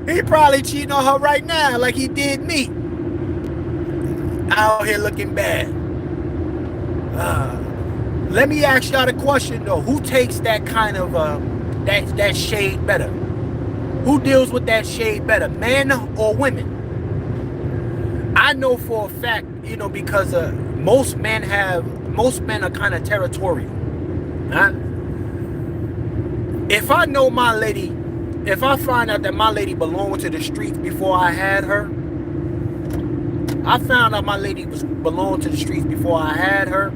He probably cheating on her right now like he did me. Out here looking bad. Let me ask y'all the question though. Who takes that kind of that shade better? Who deals with that shade better, men or women? I know for a fact, because most men are kind of territorial. Huh? If I know my lady, if I find out that my lady belonged to the streets before I had her, I found out my lady belonged to the streets before I had her,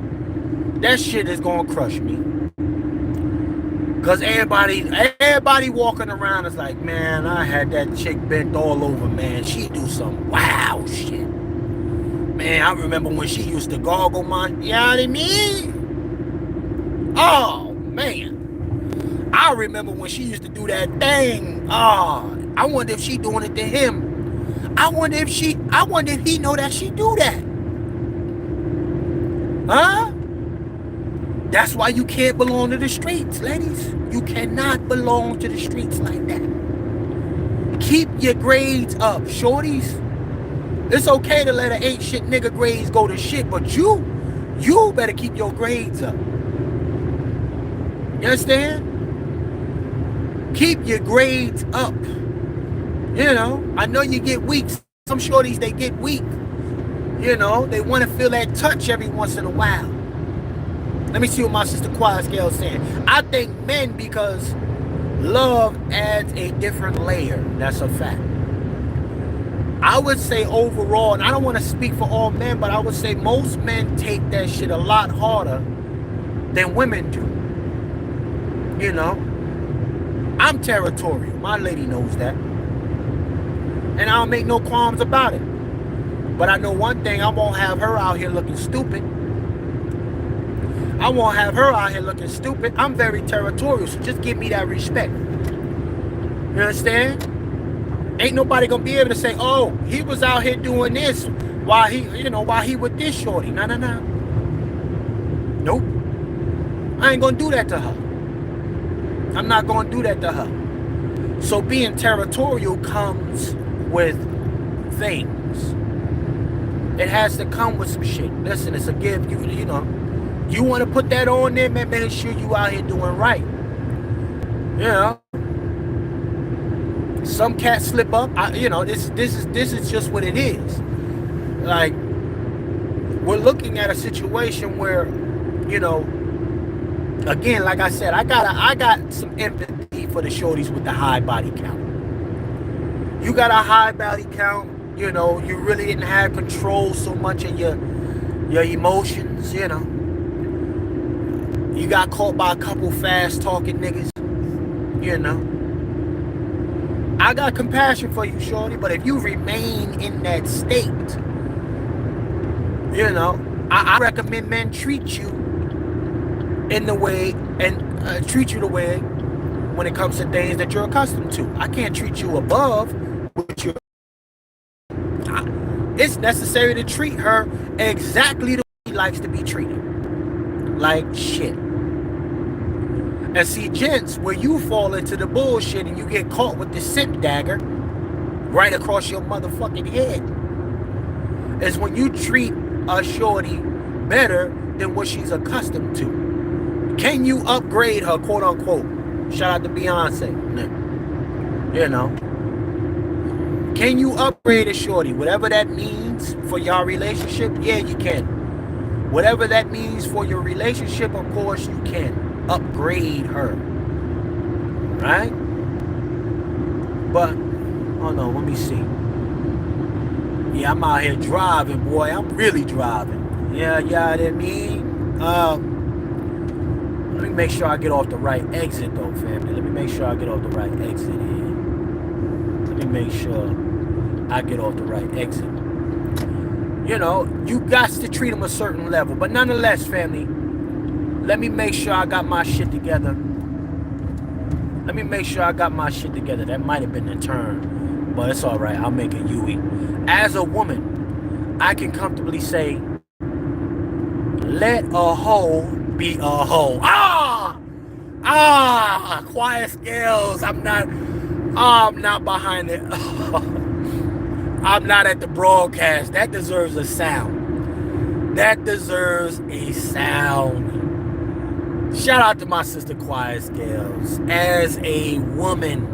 that shit is gonna crush me. Cause everybody walking around is like, man, I had that chick bent all over, man. She do some wow shit. Man, I remember when she used to gargle my, you know what I mean? Oh, man. I remember when she used to do that thing. Oh, I wonder if she doing it to him. I wonder if he know that she do that. Huh? That's why you can't belong to the streets, ladies. You cannot belong to the streets like that. Keep your grades up, shorties. It's okay to let an ain't shit nigga grades go to shit, but you better keep your grades up. You understand? Keep your grades up. I know you get weak. Some shorties, they get weak. They want to feel that touch every once in a while. Let me see what my sister Quiet Scale is saying. I think men, because love adds a different layer. That's a fact. I would say overall, and I don't want to speak for all men, but I would say most men take that shit a lot harder than women do. I'm territorial. My lady knows that. And I don't make no qualms about it. But I know one thing, I won't have her out here looking stupid. I won't have her out here looking stupid. I'm very territorial, so just give me that respect. You understand? Ain't nobody gonna be able to say, oh, he was out here doing this while he with this shorty. No. Nope. I ain't gonna do that to her. I'm not gonna do that to her. So being territorial comes with things. It has to come with some shit. Listen, it's a give. You want to put that on there, man, make sure you out here doing right. Some cats slip up. This is just what it is. Like, we're looking at a situation where, again, like I said, I got some empathy for the shorties with the high body count. You got a high body count, you really didn't have control so much of your emotions, You got caught by a couple fast talking niggas, I got compassion for you, shorty, but if you remain in that state, I recommend men treat you in the way and treat you the way when it comes to things that you're accustomed to. I can't treat you above what you're. It's necessary to treat her exactly the way she likes to be treated. Like shit. And see, gents, where you fall into the bullshit and you get caught with the simp dagger right across your motherfucking head is when you treat a shorty better than what she's accustomed to. Can you upgrade her, quote unquote? Shout out to Beyonce. Can you upgrade a shorty? Whatever that means for your relationship, yeah, you can. Whatever that means for your relationship, of course, you can upgrade her. Right? But, hold on, let me see. Yeah, I'm out here driving, boy. I'm really driving. Yeah, you know what I mean? Let me make sure I get off the right exit, though, family. Let me make sure I get off the right exit here. Let me make sure I get off the right exit. You got to treat them a certain level. But nonetheless, family, let me make sure I got my shit together. Let me make sure I got my shit together. That might have been the term, but it's all right. I'll make a Yui. As a woman, I can comfortably say, let a hoe be a hoe. Quiet Scales. I'm not behind it. I'm not at the broadcast. That deserves a sound. That deserves a sound. Shout out to my sister Quiet Scales. As a woman,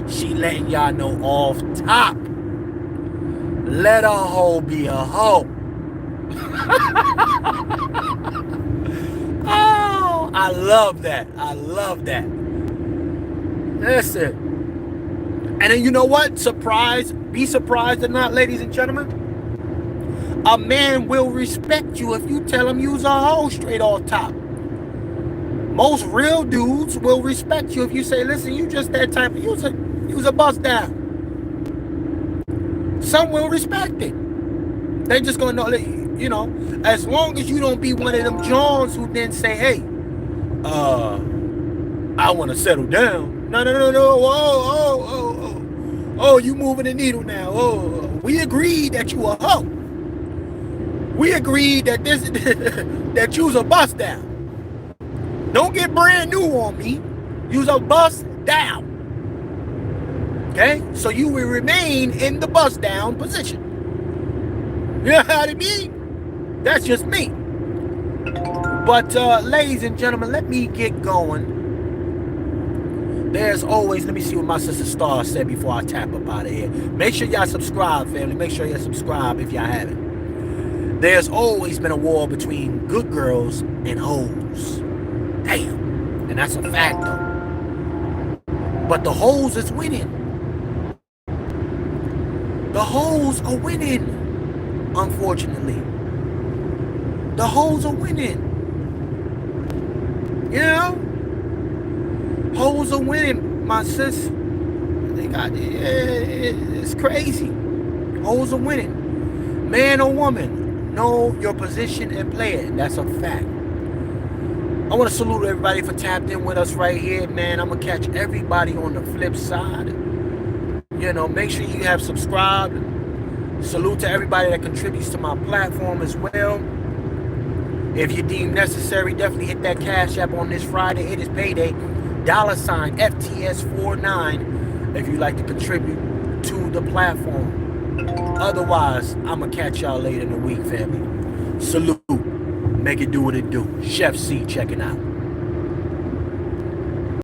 She letting y'all know off top. Let a hoe be a hoe. Oh, I love that. I love that. Listen. And then you know what? Be surprised or not, ladies and gentlemen. A man will respect you if you tell him you's a hoe straight off top. Most real dudes will respect you if you say, listen, you just that type of, you's a bust down. Some will respect it. They just gonna know, you know, as long as you don't be one of them Johns who then say, hey, I want to settle down. No. Oh, you moving the needle now. Oh, we agreed that you a hoe. We agreed that that you's a bust down. Don't get brand new on me. You's a bust down. Okay? So you will remain in the bust down position. You know what I mean? That's just me. But ladies and gentlemen, let me get going. There's always, let me see what my sister Star said before I tap up out of here. Make sure y'all subscribe, family. Make sure y'all subscribe if y'all haven't. There's always been a war between good girls and hoes. Damn. And that's a fact, though. But the hoes is winning. The hoes are winning, unfortunately. The hoes are winning. You know? Hoes are winning, my sis. They got it's crazy. Hoes are winning. Man or woman, know your position and play it. That's a fact. I want to salute everybody for tapped in with us right here, man. I'm gonna catch everybody on the flip side. You know, make sure you have subscribed. Salute to everybody that contributes to my platform as well. If you deem necessary, definitely hit that Cash App on this Friday. It is payday. $ FTS49 if you'd like to contribute to the platform. Otherwise, I'm going to catch y'all later in the week, family. Salute. Make it do what it do. Chef C checking out.